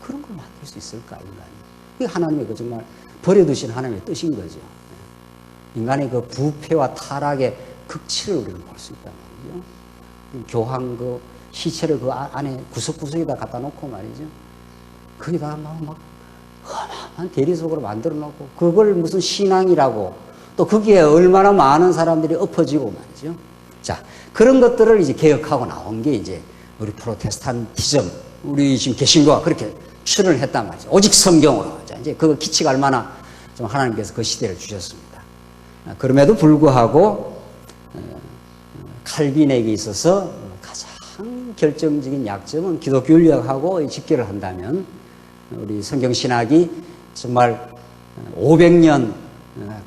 그런 걸 만들 수 있을까, 인간이? 그게 하나님의 그 정말 버려두신 하나님의 뜻인 거죠. 인간의 그 부패와 타락의 극치를 우리는 볼 수 있단 말이죠. 교황 그 시체를 그 안에 구석구석에다 갖다 놓고 말이죠. 거기다가 막 험한 대리석으로 만들어 놓고, 그걸 무슨 신앙이라고, 또 거기에 얼마나 많은 사람들이 엎어지고 말이죠. 자, 그런 것들을 이제 개혁하고 나온 게 이제 우리 프로테스탄티즘, 우리 지금 개신교가 그렇게 출현을 했단 말이죠. 오직 성경으로. 자, 이제 그 기치가 얼마나 좀 하나님께서 그 시대를 주셨습니다. 그럼에도 불구하고 칼빈에게 있어서 가장 결정적인 약점은 기독교 윤리학하고 직결을 한다면 우리 성경신학이 정말 500년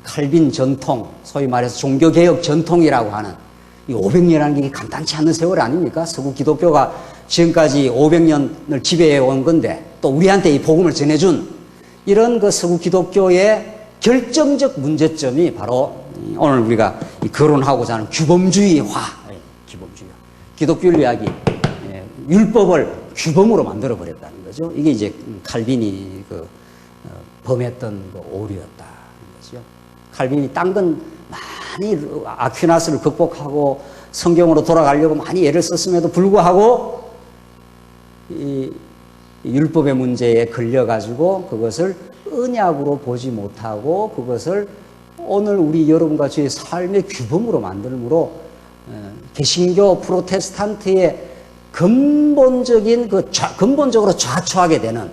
칼빈 전통, 소위 말해서 종교개혁 전통이라고 하는 이 500년이라는 게 간단치 않은 세월 아닙니까? 서구 기독교가 지금까지 500년을 지배해 온 건데 또 우리한테 이 복음을 전해준 이런 그 서구 기독교의 결정적 문제점이 바로 오늘 우리가 거론하고자 하는 규범주의화, 규범주의. 기독교 윤리학이 율법을 규범으로 만들어 버렸다는 거죠. 이게 이제 칼빈이 범했던 그 오류였다는 거죠. 칼빈이 딴 건 많이 아퀴나스를 극복하고 성경으로 돌아가려고 많이 애를 썼음에도 불구하고 이 율법의 문제에 걸려가지고 그것을 언약으로 보지 못하고 그것을 오늘 우리 여러분과 저의 삶의 규범으로 만들므로 개신교 프로테스탄트의 근본적으로 좌초하게 되는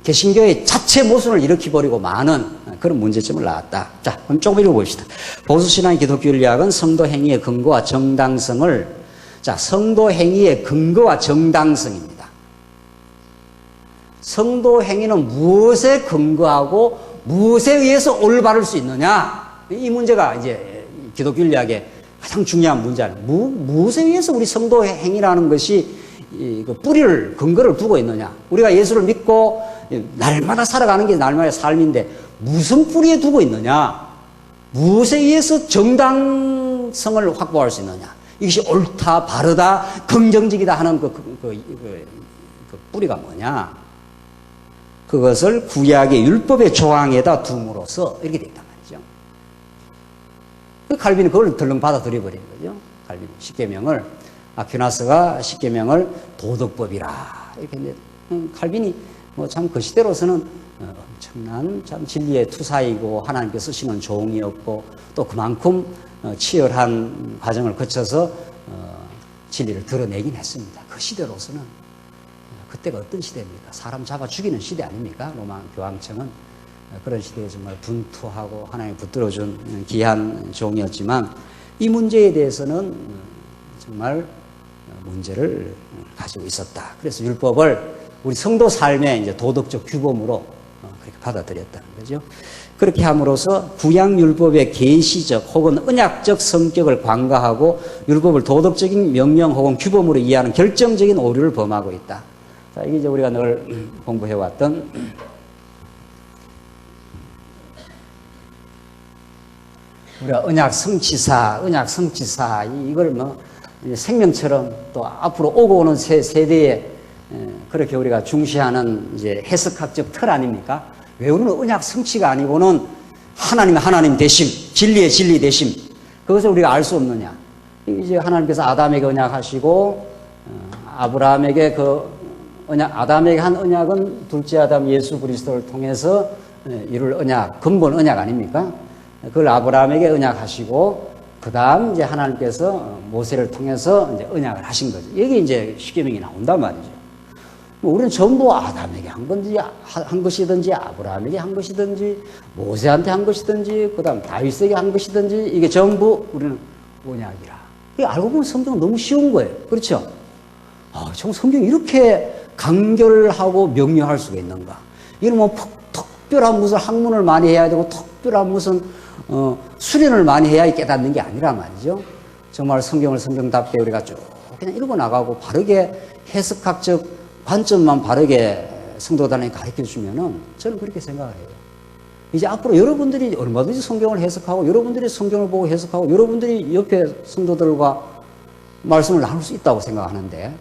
개신교의 자체 모순을 일으켜버리고 마는 그런 문제점을 낳았다. 자, 그럼 조금 읽어봅시다. 보수신앙의 기독교 윤리학은 성도 행위의 근거와 정당성을, 자, 성도 행위의 근거와 정당성입니다. 성도 행위는 무엇에 근거하고 무엇에 의해서 올바를 수 있느냐? 이 문제가 이제 기독교 윤리학의 가장 중요한 문제는 무엇에 의해서 우리 성도 행위라는 것이 그 뿌리를 근거를 두고 있느냐? 우리가 예수를 믿고 날마다 살아가는 게 날마다의 삶인데 무슨 뿌리에 두고 있느냐? 무엇에 의해서 정당성을 확보할 수 있느냐? 이것이 옳다, 바르다, 긍정적이다 하는 그 뿌리가 뭐냐? 그것을 구약의 율법의 조항에다 둠으로써 이렇게 돼 있단 말이죠. 그 칼빈이 그걸 덜렁 받아들여 버린 거죠. 칼빈이 십계명을, 아퀴나스가 십계명을 도덕법이라 이렇게 했는데 칼빈이 뭐 참 그 시대로서는 엄청난 참 진리의 투사이고 하나님께 쓰시는 종이었고 또 그만큼 치열한 과정을 거쳐서 진리를 드러내긴 했습니다. 그 시대로서는. 그때가 어떤 시대입니까? 사람 잡아 죽이는 시대 아닙니까? 로마 교황청은 그런 시대에 정말 분투하고 하나님 붙들어준 귀한 종이었지만 이 문제에 대해서는 정말 문제를 가지고 있었다. 그래서 율법을 우리 성도 삶의 이제 도덕적 규범으로 그렇게 받아들였다는 거죠. 그렇게 함으로써 구약 율법의 계시적 혹은 언약적 성격을 관가하고 율법을 도덕적인 명령 혹은 규범으로 이해하는 결정적인 오류를 범하고 있다. 자, 이게 이제 우리가 늘 공부해왔던 우리가 언약 성취사 이걸 뭐 생명처럼 또 앞으로 오고 오는 세대에 그렇게 우리가 중시하는 이제 해석학적 틀 아닙니까? 왜 우리는 언약 성취가 아니고는 하나님 대심, 진리의 진리 대심, 그것을 우리가 알 수 없느냐? 이제 하나님께서 아담에게 언약하시고 아브라함에게 아담에게 한 언약은 둘째 아담 예수 그리스도를 통해서 이룰 언약, 근본 언약 아닙니까? 그걸 아브라함에게 언약하시고, 그 다음 이제 하나님께서 모세를 통해서 이제 언약을 하신 거죠. 여기 이제 십계명이 나온단 말이죠. 우리는 전부 아담에게 한 것이든지, 아브라함에게 한 것이든지, 모세한테 한 것이든지, 그 다음 다윗에게 한 것이든지, 이게 전부 우리는 언약이라. 알고 보면 성경은 너무 쉬운 거예요. 그렇죠? 정말 성경이 이렇게 간결하고 명료할 수가 있는가? 이건 뭐 특별한 무슨 학문을 많이 해야 되고 특별한 무슨 수련을 많이 해야 깨닫는 게 아니라 말이죠. 정말 성경을 성경답게 우리가 쭉 그냥 읽어 나가고 바르게 해석학적 관점만 바르게 성도단에 가르쳐 주면은 저는 그렇게 생각을 해요. 이제 앞으로 여러분들이 얼마든지 성경을 해석하고 여러분들이 성경을 보고 해석하고 여러분들이 옆에 성도들과 말씀을 나눌 수 있다고 생각하는데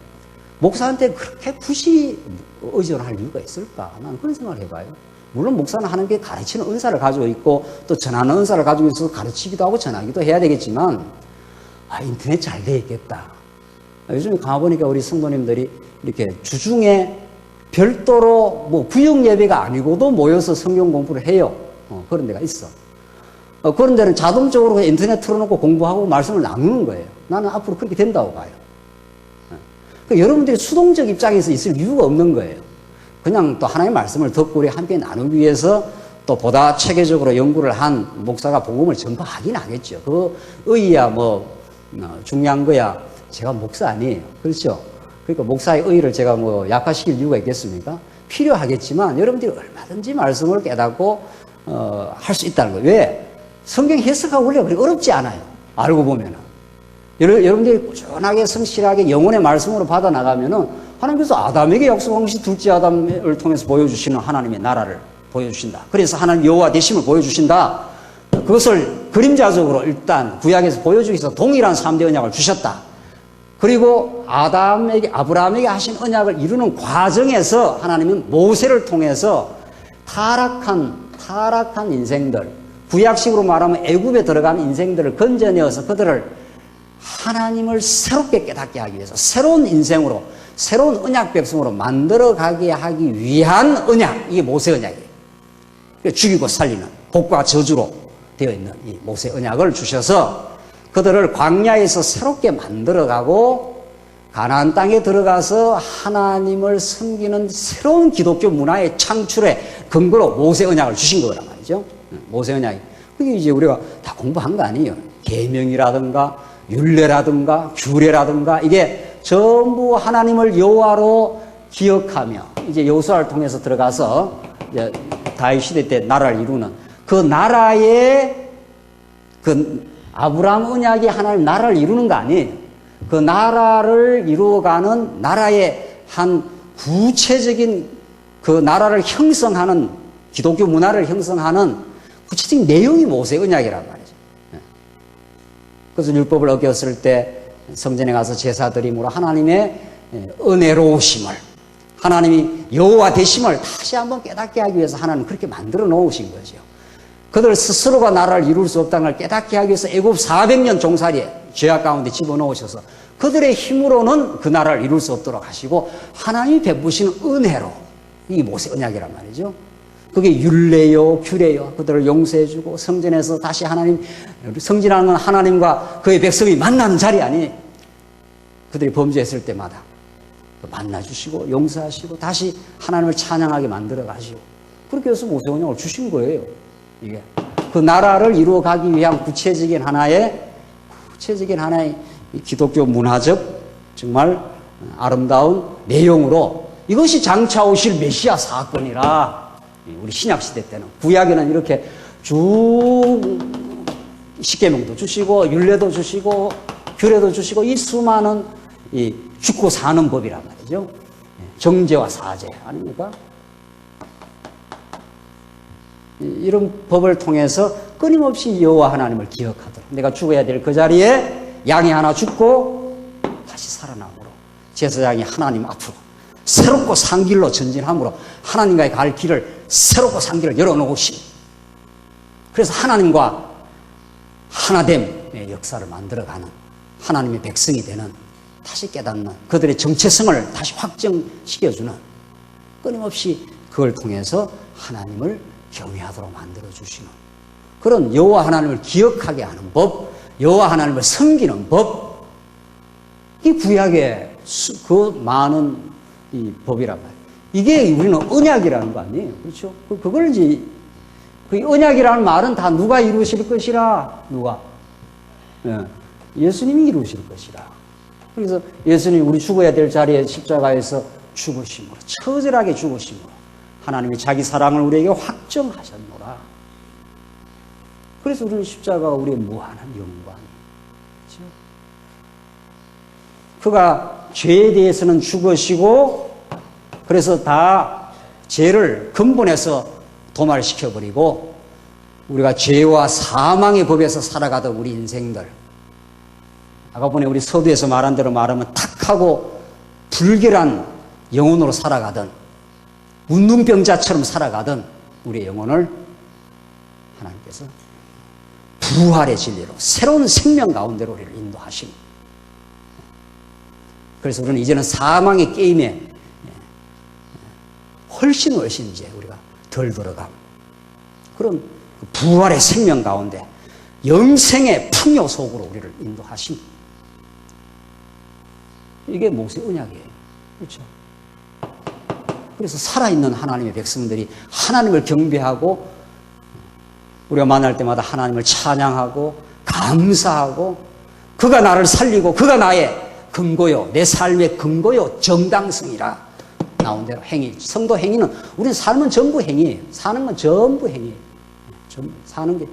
목사한테 그렇게 굳이 의존할 이유가 있을까? 나는 그런 생각을 해봐요. 물론 목사는 하는 게 가르치는 은사를 가지고 있고 또 전하는 은사를 가지고 있어서 가르치기도 하고 전하기도 해야 되겠지만 인터넷 잘 돼 있겠다. 요즘에 가보니까 우리 성도님들이 이렇게 주중에 별도로 뭐 구역 예배가 아니고도 모여서 성경 공부를 해요. 그런 데가 있어. 그런 데는 자동적으로 인터넷 틀어놓고 공부하고 말씀을 나누는 거예요. 나는 앞으로 그렇게 된다고 봐요. 그러니까 여러분들이 수동적 입장에서 있을 이유가 없는 거예요. 그냥 또 하나님의 말씀을 듣고 우리 함께 나누기 위해서 또 보다 체계적으로 연구를 한 목사가 복음을 전파하긴 하겠죠. 그 의의야 뭐 중요한 거야. 제가 목사 아니에요. 그렇죠? 그러니까 목사의 의의를 제가 뭐 약화시킬 이유가 있겠습니까? 필요하겠지만 여러분들이 얼마든지 말씀을 깨닫고 할 수 있다는 거예요. 왜? 성경 해석하고 원래 그렇게 어렵지 않아요. 알고 보면은. 여러분들이 꾸준하게 성실하게 영혼의 말씀으로 받아나가면은 하나님께서 아담에게 약속한 것이 둘째 아담을 통해서 보여주시는 하나님의 나라를 보여주신다. 그래서 하나님 여호와 되심을 보여주신다. 그것을 그림자적으로 일단 구약에서 보여주기 위해서 동일한 3대 언약을 주셨다. 그리고 아브라함에게 하신 언약을 이루는 과정에서 하나님은 모세를 통해서 타락한 인생들, 구약식으로 말하면 애굽에 들어간 인생들을 건져내어서 그들을 하나님을 새롭게 깨닫게 하기 위해서 새로운 인생으로, 새로운 언약 백성으로 만들어가게 하기 위한 언약, 이게 모세 언약이에요. 죽이고 살리는 복과 저주로 되어 있는 이 모세 언약을 주셔서 그들을 광야에서 새롭게 만들어가고 가나안 땅에 들어가서 하나님을 섬기는 새로운 기독교 문화의 창출의 근거로 모세 언약을 주신 거란 말이죠. 모세 언약이. 그게 이제 우리가 다 공부한 거 아니에요. 계명이라든가 율례라든가 규례라든가 이게 전부 하나님을 여호와로 기억하며 이제 여호수아를 통해서 들어가서 이제 다윗 시대 때 나라를 이루는 그 나라의 그 아브라함 언약이 하나님 나라를 이루는 거 아니에요. 그 나라를 이루어가는 나라의 한 구체적인 그 나라를 형성하는 기독교 문화를 형성하는 구체적인 내용이 모세 언약이란 말이죠. 그래서 율법을 어겼을 때 성전에 가서 제사드림으로 하나님의 은혜로우심을 하나님이 여호와 되심을 다시 한번 깨닫게 하기 위해서 하나님 그렇게 만들어 놓으신 거죠. 그들 스스로가 나라를 이룰 수 없다는 걸 깨닫게 하기 위해서 애굽 400년 종살이에 죄악 가운데 집어넣으셔서 그들의 힘으로는 그 나라를 이룰 수 없도록 하시고 하나님이 베푸시는 은혜로 이게 모세 언약이란 말이죠. 그게 율례요 규례요 그들을 용서해주고 성전에서 다시 하나님 성전하는 하나님과 그의 백성이 만나는 자리 아니에요. 그들이 범죄했을 때마다 만나주시고 용서하시고 다시 하나님을 찬양하게 만들어 가시고 그렇게 해서 모세 언약을 주신 거예요. 이게 그 나라를 이루어가기 위한 구체적인 하나의 기독교 문화적 정말 아름다운 내용으로 이것이 장차 오실 메시아 사건이라 우리 신약시대 때는 구약에는 이렇게 쭉 십계명도 주시고 율례도 주시고 규례도 주시고 이 수많은 이 죽고 사는 법이란 말이죠. 정죄와 사죄 아닙니까? 이런 법을 통해서 끊임없이 여호와 하나님을 기억하도록 내가 죽어야 될 그 자리에 양이 하나 죽고 다시 살아남으로 제사장이 하나님 앞으로 새롭고 산 길로 전진함으로 하나님과의 갈 길을 새롭고 산 길을 열어놓으신 그래서 하나님과 하나됨의 역사를 만들어가는 하나님의 백성이 되는 다시 깨닫는 그들의 정체성을 다시 확정시켜주는 끊임없이 그걸 통해서 하나님을 경외하도록 만들어주시는 그런 여호와 하나님을 기억하게 하는 법, 여호와 하나님을 섬기는 법, 이 구약의 그 많은 이 법이란 말이에요. 이게 우리는 언약이라는 거 아니에요. 그렇죠? 그걸 이제, 그 언약이라는 말은 다 누가 이루실 것이라, 누가? 예수님이 이루실 것이라. 그래서 예수님이 우리 죽어야 될 자리에 십자가에서 죽으심으로, 처절하게 죽으심으로, 하나님이 자기 사랑을 우리에게 확정하셨노라. 그래서 우리는 십자가가 우리의 무한한 영광이죠. 그가 죄에 대해서는 죽으시고 그래서 다 죄를 근본에서 도말시켜버리고 우리가 죄와 사망의 법에서 살아가던 우리 인생들 아까 보니 우리 서두에서 말한 대로 말하면 탁하고 불결한 영혼으로 살아가던 운동병자처럼 살아가던 우리의 영혼을 하나님께서 부활의 진리로 새로운 생명 가운데로 우리를 인도하십니다. 그래서 우리는 이제는 사망의 게임에 훨씬 이제 우리가 덜 들어감 그런 그 부활의 생명 가운데 영생의 풍요 속으로 우리를 인도하심. 이게 모세 언약이에요. 그렇죠? 그래서 살아있는 하나님의 백성들이 하나님을 경배하고 우리가 만날 때마다 하나님을 찬양하고 감사하고 그가 나를 살리고 그가 나의 근거요, 내 삶의 근거요, 정당성이라 나온 대로 행위. 성도 행위는 우리는 삶은 전부 행위예요. 사는 건 전부 행위예요. 사는 게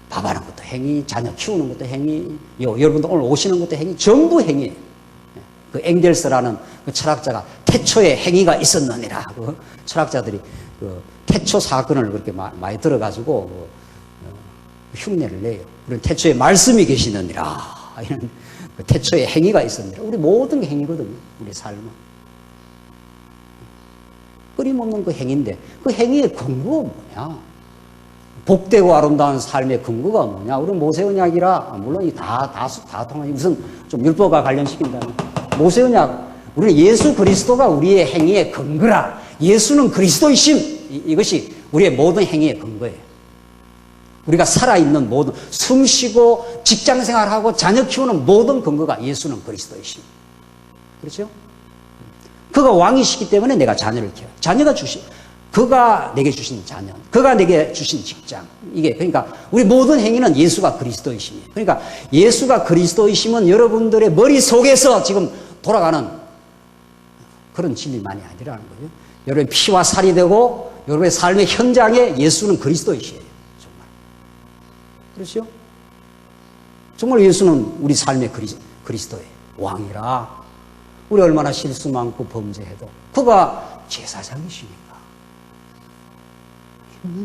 밥하는 것도 행위, 자녀 키우는 것도 행위, 여러분도 오늘 오시는 것도 행위, 전부 행위예요. 그 앵겔스라는 그 철학자가 태초에 행위가 있었느니라. 그 철학자들이 그 태초 사건을 그렇게 많이 들어가지고 흉내를 내요. 우리는 태초에 말씀이 계시느니라. 이런 그 태초에 행위가 있었느니라. 우리 모든 게 행위거든요. 우리 삶은. 끊임없는 그 행위인데 그 행위의 근거가 뭐냐? 복되고 아름다운 삶의 근거가 뭐냐? 우리는 모세 언약이라 물론 다 통하니 무슨 좀 율법과 관련시킨다면 모세 언약 우리는 예수 그리스도가 우리의 행위의 근거라. 예수는 그리스도이심. 이것이 우리의 모든 행위의 근거예요. 우리가 살아있는 모든 숨쉬고 직장생활하고 자녀 키우는 모든 근거가 예수는 그리스도이심. 그렇죠? 그가 왕이시기 때문에 내가 자녀를 키워요. 자녀가 그가 내게 주신 자녀, 그가 내게 주신 직장. 이게 그러니까 우리 모든 행위는 예수가 그리스도이심이에요. 그러니까 예수가 그리스도이심은 여러분들의 머릿속에서 지금 돌아가는 그런 진리만이 아니라는 거예요. 여러분의 피와 살이 되고 여러분의 삶의 현장에 예수는 그리스도이시에요. 정말. 그렇죠? 정말 예수는 우리 삶의 그리스도의 왕이라. 우리 얼마나 실수 많고 범죄해도 그가 제사장이시니까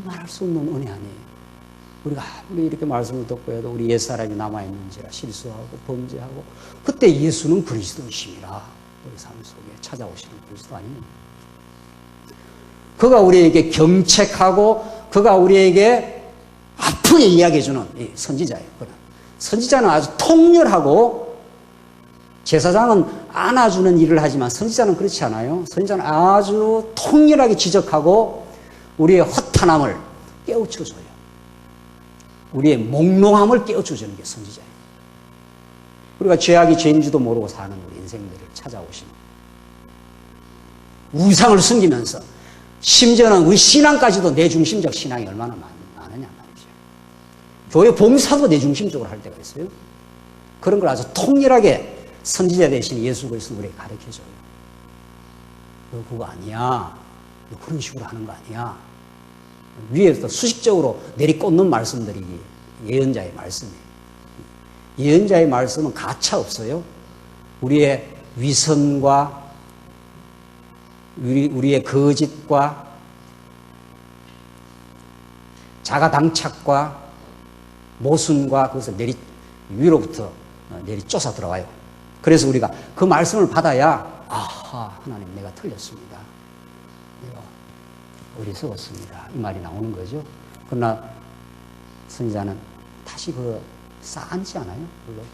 말할 수 없는 은혜 아니에요. 우리가 아무리 이렇게 말씀을 듣고 해도 우리 옛사람이 남아있는지라 실수하고 범죄하고 그때 예수는 그리스도이심이라 우리 삶 속에 찾아오시는 그리스도 아닙니까? 그가 우리에게 경책하고 그가 우리에게 아프게 이야기해주는 선지자예요. 선지자는 아주 통렬하고 제사장은 안아주는 일을 하지만 선지자는 그렇지 않아요. 선지자는 아주 통렬하게 지적하고 우리의 허탄함을 깨우쳐줘요. 우리의 몽롱함을 깨우쳐주는 게 선지자예요. 우리가 죄악이 죄인지도 모르고 사는 우리 인생들을 찾아오시는 우상을 숨기면서 심지어는 우리 신앙까지도 내중심적 신앙이 얼마나 많으냐 말이죠. 교회 봉사도 내중심적으로 할 때가 있어요. 그런 걸 아주 통렬하게 선지자 대신 예수 그리스도 우리에게 가르쳐줘요. 너 그거 아니야. 너 그런 식으로 하는 거 아니야. 위에서 수식적으로 내리꽂는 말씀들이 예언자의 말씀이에요. 예언자의 말씀은 가차 없어요. 우리의 위선과 우리의 거짓과 자가당착과 모순과 그것을 위로부터 내리쫓아 들어와요. 그래서 우리가 그 말씀을 받아야 아하 하나님 내가 틀렸습니다. 내가 어리석었습니다. 이 말이 나오는 거죠. 그러나 선지자는 다시 쌓지 않아요. 그걸.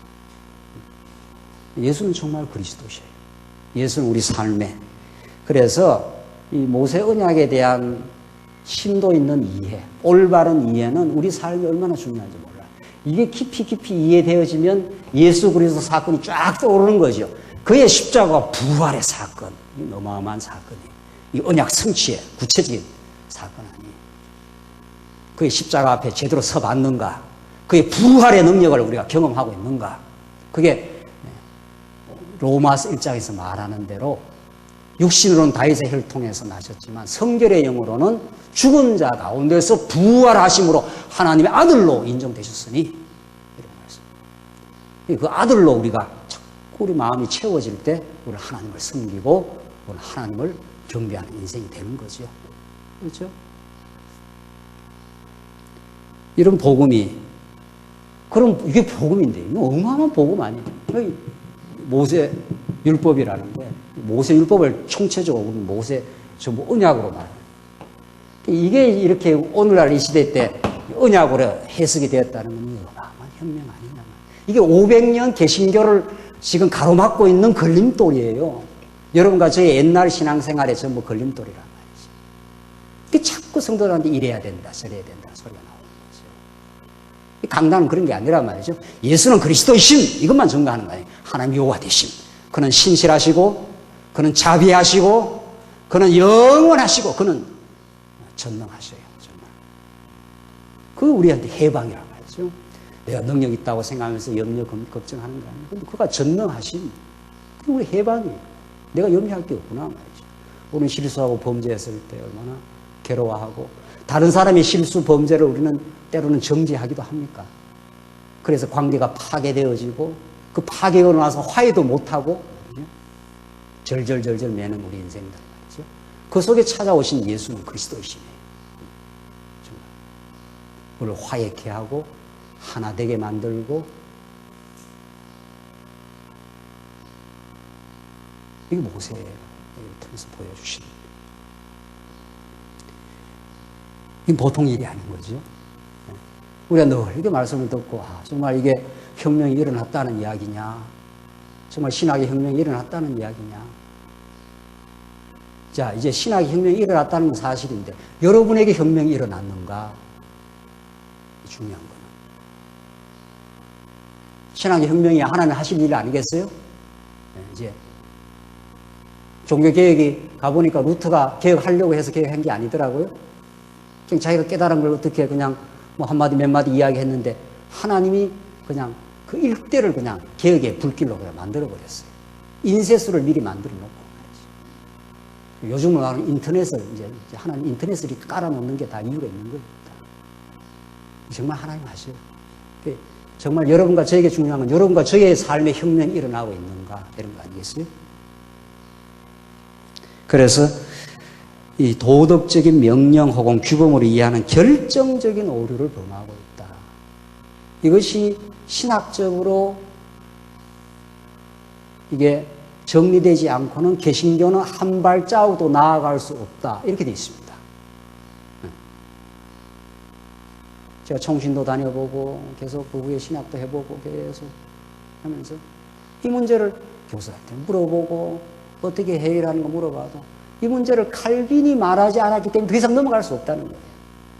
예수는 정말 그리스도시에요. 예수는 우리 삶에. 그래서 이 모세 언약에 대한 심도 있는 이해, 올바른 이해는 우리 삶이 얼마나 중요한지 몰라요. 이게 깊이 이해되어지면 예수 그리스도 사건이 쫙 떠오르는 거죠. 그의 십자가와 부활의 사건, 이 어마어마한 사건이에요. 이 언약 성취의 구체적인 사건 아니에요. 그의 십자가 앞에 제대로 서봤는가? 그의 부활의 능력을 우리가 경험하고 있는가? 그게 로마서 1장에서 말하는 대로 육신으로는 다윗의 혈을 통해서 나셨지만 성결의 영으로는 죽은 자 가운데서 부활하심으로 하나님의 아들로 인정되셨으니 이런 말씀. 그 아들로 우리가 자꾸 우리 마음이 채워질 때 우리는 하나님을 섬기고 우리는 하나님을 경배하는 인생이 되는 거죠. 그렇죠? 이런 복음이 그럼 이게 복음인데 이거 어마어마한 복음 아니에요. 모세 율법이라는데 모세 율법을 총체적으로 모세 전부 언약으로 말해요. 이게 이렇게 오늘날 이 시대 때 언약으로 해석이 되었다는 건 어마어마한 혁명 아니냐. 이게 500년 개신교를 지금 가로막고 있는 걸림돌이에요. 여러분과 저의 옛날 신앙생활에 전부 걸림돌이란 말이지. 이게 자꾸 성도들한테 이래야 된다, 저래야 된다 소리가 나오는 거죠. 강단은 그런 게 아니란 말이죠. 예수는 그리스도이심 이것만 증거하는 거예요. 하나님 여호와 되심. 그는 신실하시고 그는 자비하시고 그는 영원하시고 그는 전능하셔요. 정말. 그 우리한테 해방이란 말이죠. 내가 능력 있다고 생각하면서 염려 걱정하는 거 아니에요. 근데 그가 전능하심. 그게 우리 해방이에요. 내가 염려할 게 없구나 말이죠. 우리는 실수하고 범죄했을 때 얼마나 괴로워하고 다른 사람의 실수 범죄를 우리는 때로는 정죄하기도 합니까? 그래서 관계가 파괴되어지고 그 파괴가 나서 화해도 못하고 절절절절 매는 우리 인생들 말이죠. 그 속에 찾아오신 예수는 그리스도이시네요. 정말 우리를 화해케 하고 하나 되게 만들고 이게 모세를 통해서 보여주신 이게 보통 일이 아닌 거죠. 우리가 늘 이렇게 말씀을 듣고 정말 이게 혁명이 일어났다는 이야기냐, 정말 신학의 혁명이 일어났다는 이야기냐. 자, 이제 신학의 혁명이 일어났다는 건 사실인데 여러분에게 혁명이 일어났는가? 중요한 거는 신학의 혁명이 하나님 하실 일 아니겠어요? 이제 종교개혁이 가보니까 루터가 개혁하려고 해서 개혁한 게 아니더라고요. 그냥 자기가 깨달은 걸 어떻게 그냥 뭐 한마디 몇 마디 이야기했는데 하나님이 그냥 그 일대를 그냥 개혁의 불길로 그냥 만들어버렸어요. 인쇄술을 미리 만들어 놓고 말이지. 요즘은 나는 인터넷을 이제 하나님 인터넷을 이렇게 깔아놓는 게 다 이유가 있는 겁니다. 정말 하나님 하셔요. 정말 여러분과 저에게 중요한 건 여러분과 저의 삶의 혁명이 일어나고 있는가 이런 거 아니겠어요? 그래서 이 도덕적인 명령 혹은 규범으로 이해하는 결정적인 오류를 범하고 있다. 이것이 신학적으로 이게 정리되지 않고는 개신교는 한 발자국도 나아갈 수 없다. 이렇게 되어 있습니다. 제가 총신도 다녀보고 계속 그 후에 신학도 해보고 계속 하면서 이 문제를 교수한테 물어보고 어떻게 해결하는 거 물어봐도 이 문제를 칼빈이 말하지 않았기 때문에 더 이상 넘어갈 수 없다는 거예요.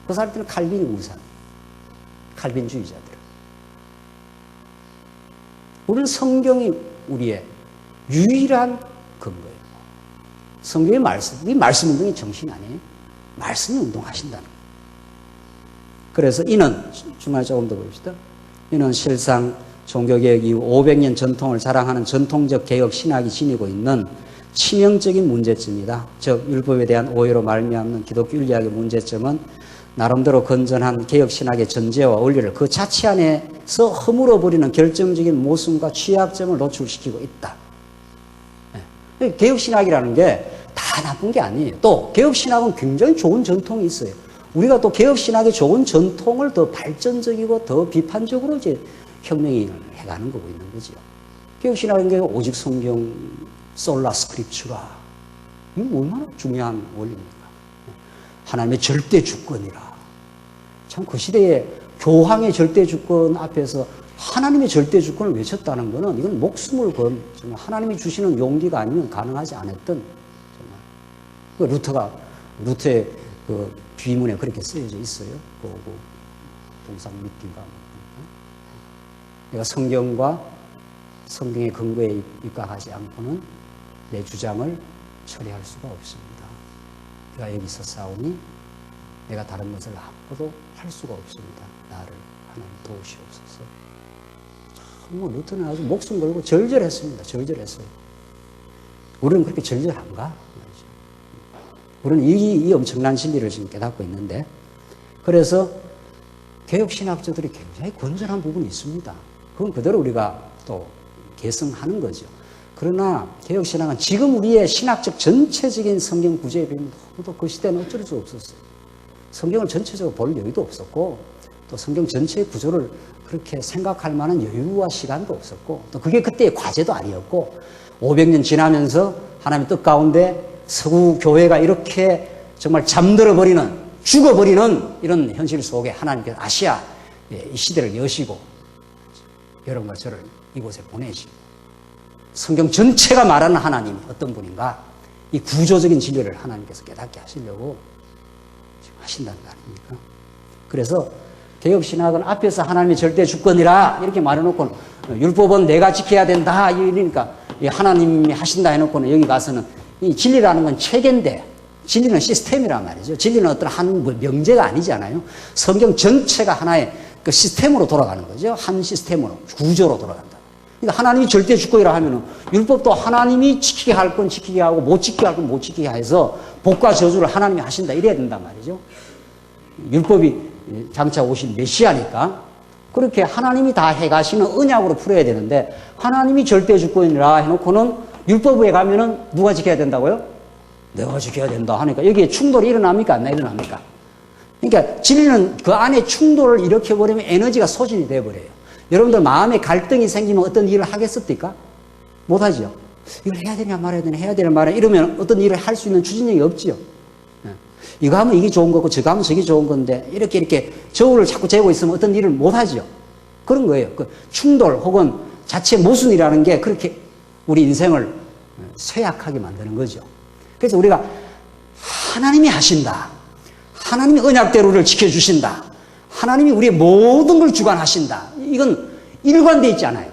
그 사람들은 칼빈이 우상, 칼빈주의자들. 우리는 성경이 우리의 유일한 근거예요. 성경의 말씀, 이 말씀 운동이 정신 아니에요. 말씀이 운동하신다는 거예요. 그래서 이는 주말 조금 더 봅시다. 이는 실상 종교개혁 이후 500년 전통을 자랑하는 전통적 개혁 신학이 지니고 있는 치명적인 문제점이다. 즉 율법에 대한 오해로 말미암는 기독교 윤리학의 문제점은 나름대로 건전한 개혁 신학의 전제와 원리를 그 자체 안에서 허물어버리는 결정적인 모순과 취약점을 노출시키고 있다. 개혁 신학이라는 게 다 나쁜 게 아니에요. 또 개혁 신학은 굉장히 좋은 전통이 있어요. 우리가 또 개혁 신학의 좋은 전통을 더 발전적이고 더 비판적으로 이제 혁명을 해가는 거고 있는 거죠. 개혁 신학인 게 오직 성경 솔라 스크립추라. 이거 얼마나 중요한 원리입니까? 하나님의 절대 주권이라. 참 그 시대에 교황의 절대 주권 앞에서 하나님의 절대 주권을 외쳤다는 것은 이건 목숨을 건 정말 하나님이 주시는 용기가 아니면 가능하지 않았던 정말. 그 루터의 그 비문에 그렇게 쓰여져 있어요. 그 동상 믿기가. 내가 성경과 성경의 근거에 입각하지 않고는 내 주장을 처리할 수가 없습니다. 내가 여기서 싸우니 내가 다른 것을 아무것도 할 수가 없습니다. 나를 하나님 도우시옵소서. 참 루터는 아주 목숨 걸고 절절했습니다. 절절했어요. 우리는 그렇게 절절한가? 우리는 이 엄청난 진리를 지금 깨닫고 있는데, 그래서 개혁신학자들이 굉장히 건전한 부분이 있습니다. 그건 그대로 우리가 또 계승하는 거죠. 그러나 개혁신학은 지금 우리의 신학적 전체적인 성경 구조에 비하면 너무도 그 시대는 어쩔 수 없었어요. 성경을 전체적으로 볼 여유도 없었고, 또 성경 전체의 구조를 그렇게 생각할 만한 여유와 시간도 없었고, 또 그게 그때의 과제도 아니었고, 500년 지나면서 하나님의 뜻 가운데 서구 교회가 이렇게 정말 잠들어버리는, 죽어버리는 이런 현실 속에 하나님께서 아시아 이 시대를 여시고 여러분과 저를 이곳에 보내시고 성경 전체가 말하는 하나님이 어떤 분인가, 이 구조적인 진리를 하나님께서 깨닫게 하시려고 지금 하신다는 거 아닙니까? 그래서 개혁신학은 앞에서 하나님의 절대 주권이라 이렇게 말해놓고는 율법은 내가 지켜야 된다 이러니까 하나님이 하신다 해놓고는 여기 가서는 이 진리라는 건 체계인데 진리는 시스템이란 말이죠. 진리는 어떤 한 명제가 아니잖아요. 성경 전체가 하나의 그 시스템으로 돌아가는 거죠. 한 시스템으로 구조로 돌아간다. 그러니까 하나님이 절대 주권이라 하면은 율법도 하나님이 지키게 할 건 지키게 하고 못 지키게 할 건 못 지키게 해서 복과 저주를 하나님이 하신다 이래야 된단 말이죠. 율법이 장차 오신 메시아니까 그렇게 하나님이 다 해가시는 언약으로 풀어야 되는데 하나님이 절대 주권이라 해놓고는 율법에 가면은 누가 지켜야 된다고요? 내가 지켜야 된다 하니까 여기에 충돌이 일어납니까? 안 일어납니까? 그러니까 진리는 그 안에 충돌을 일으켜버리면 에너지가 소진이 돼버려요. 여러분들 마음에 갈등이 생기면 어떤 일을 하겠습니까? 못하죠. 이걸 해야 되냐 말아야 되냐 해야 되냐 말아야 이러면 어떤 일을 할 수 있는 추진력이 없지요. 이거 하면 이게 좋은 거고 저거 하면 저게 좋은 건데 이렇게 저울을 자꾸 재고 있으면 어떤 일을 못하죠. 그런 거예요. 그 충돌 혹은 자체 모순이라는 게 그렇게 우리 인생을 쇠약하게 만드는 거죠. 그래서 우리가 하나님이 하신다. 하나님이 언약대로를 지켜주신다. 하나님이 우리의 모든 걸 주관하신다. 이건 일관되어 있지 않아요.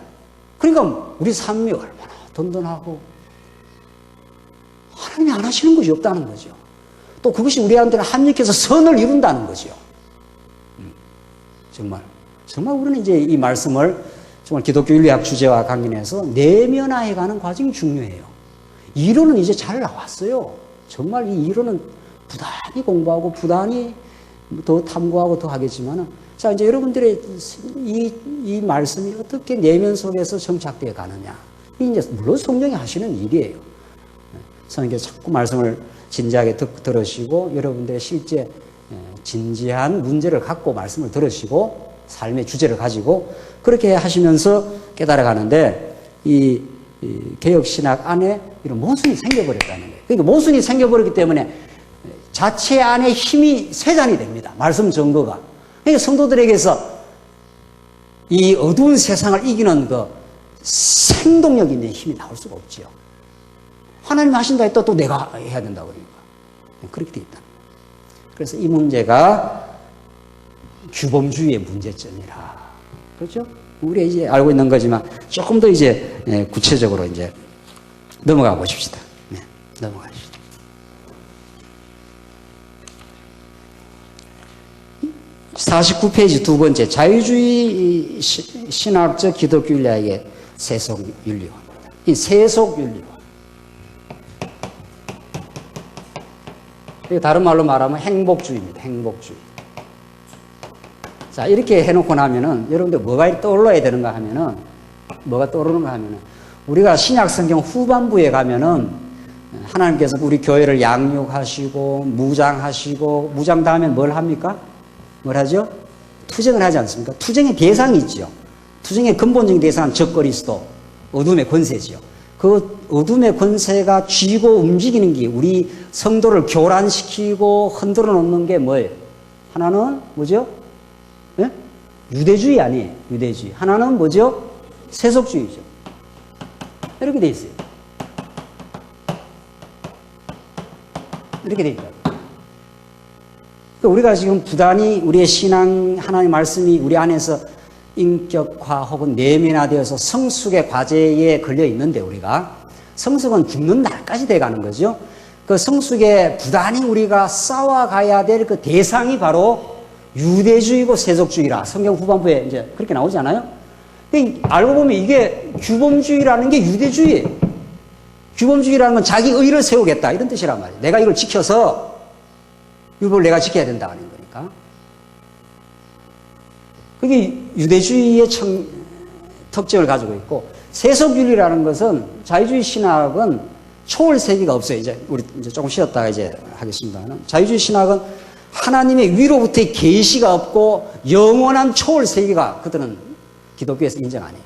그러니까 우리 삶이 얼마나 든든하고 하나님이 안 하시는 것이 없다는 거죠. 또 그것이 우리한테는 합력해서 선을 이룬다는 거죠. 정말 우리는 이제 이 말씀을 정말 기독교 윤리학 주제와 관련해서 내면화해가는 과정이 중요해요. 이론은 이제 잘 나왔어요. 정말 이 이론은 부단히 공부하고 부단히 더 탐구하고 더 하겠지만은 자 이제 여러분들의 이 말씀이 어떻게 내면 속에서 정착되어 가느냐. 이제 물론 성령이 하시는 일이에요. 성령께서 자꾸 말씀을 진지하게 들으시고 여러분들의 실제 진지한 문제를 갖고 말씀을 들으시고 삶의 주제를 가지고 그렇게 하시면서 깨달아가는데 이 개혁신학 안에 이런 모순이 생겨버렸다는 거예요. 그러니까 모순이 생겨버렸기 때문에 자체 안에 힘이 쇠잔이 됩니다. 말씀 증거가. 그러니까 성도들에게서 이 어두운 세상을 이기는 그 생동력 있는 힘이 나올 수가 없지요. 하나님 하신다 했다 또 내가 해야 된다고 그러니까. 그렇게 돼 있다. 그래서 이 문제가 규범주의의 문제점이라. 그렇죠? 우리가 이제 알고 있는 거지만 조금 더 이제 구체적으로 이제 넘어가 보십시다. 네, 넘어가시죠. 49페이지 두 번째 자유주의 신학적 기독교 윤리학의 세속윤리화입니다. 이 세속윤리화. 다른 말로 말하면 행복주의입니다. 행복주의. 자, 이렇게 해놓고 나면은, 여러분들 뭐가 떠올라야 되는가 하면은, 뭐가 떠오르는가 하면은, 우리가 신약 성경 후반부에 가면은, 하나님께서 우리 교회를 양육하시고, 무장하시고, 무장 다음에 뭘 합니까? 뭘 하죠? 투쟁을 하지 않습니까? 투쟁의 대상이 있죠. 투쟁의 근본적인 대상은 적그리스도, 어둠의 권세지요. 그 어둠의 권세가 쥐고 움직이는 게 우리 성도를 교란시키고 흔들어 놓는 게 뭐예요? 하나는 뭐죠? 네? 유대주의 아니에요. 유대주의. 하나는 뭐죠? 세속주의죠. 이렇게 돼 있어요. 이렇게 돼 있다. 우리가 지금 부단히 우리의 신앙 하나님의 말씀이 우리 안에서 인격화 혹은 내면화되어서 성숙의 과제에 걸려 있는데 우리가 성숙은 죽는 날까지 돼가는 거죠. 그 성숙에 부단히 우리가 싸워가야 될 그 대상이 바로 유대주의고 세속주의라 성경 후반부에 이제 그렇게 나오지 않아요? 알고 보면 이게 규범주의라는 게 유대주의예요. 규범주의라는 건 자기 의를 세우겠다 이런 뜻이란 말이에요. 내가 이걸 지켜서 율법을 내가 지켜야 된다 하는 거니까. 그게 유대주의의 특징을 가지고 있고 세속윤리라는 것은 자유주의 신학은 초월 세계가 없어요. 이제 우리 이제 조금 쉬었다가 이제 하겠습니다만 자유주의 신학은 하나님의 위로부터의 계시가 없고 영원한 초월 세계가 그들은 기독교에서 인정 안 해요.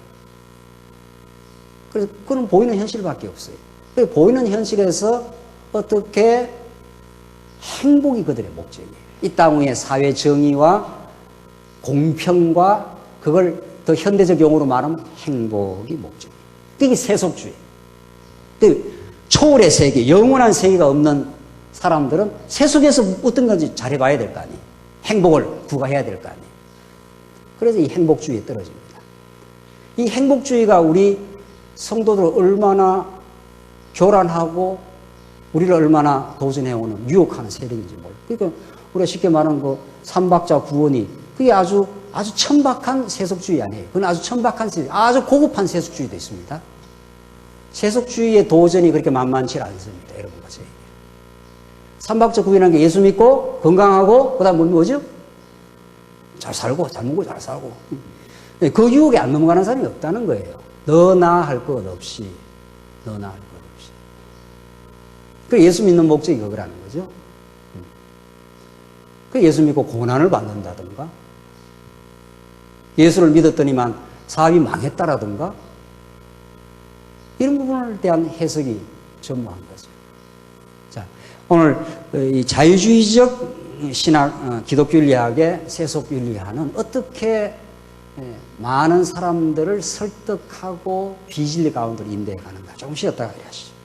그래서 그건 보이는 현실밖에 없어요. 그래서 보이는 현실에서 어떻게 행복이 그들의 목적이에요. 이 땅 위의 사회 정의와 공평과 그걸 더 현대적 용어로 말하면 행복이 목적이에요. 그게 세속주의. 초월의 세계, 영원한 세계가 없는 사람들은 세속에서 어떤 건지 잘해봐야 될 거 아니에요. 행복을 구가해야 될 거 아니에요. 그래서 이 행복주의에 떨어집니다. 이 행복주의가 우리 성도들을 얼마나 교란하고 우리를 얼마나 도전해오는 유혹하는 세력인지 몰라요. 그러니까 우리가 쉽게 말하는 그 삼박자 구원이 그게 아주 천박한 세속주의 아니에요. 그건 아주 천박한 아주 고급한 세속주의도 있습니다. 세속주의의 도전이 그렇게 만만치 않습니다. 여러분 같이. 삼박자 구원이라는 게 예수 믿고 건강하고 그다음 뭐죠? 잘 살고 잘 먹고 잘 살고 그 유혹에 안 넘어가는 사람이 없다는 거예요. 너나 할 것 없이 너나 할 것 없이. 그 예수 믿는 목적이 그거라는 거죠. 그 예수 믿고 고난을 받는다든가 예수를 믿었더니만 사업이 망했다라든가 이런 부분에 대한 해석이 전무한 거죠. 자, 오늘 이 자유주의적 신학, 기독교 윤리학의 세속 윤리학은 어떻게 많은 사람들을 설득하고 비진리 가운데로 인도해 가는가 조금 쉬었다가 이래하시죠.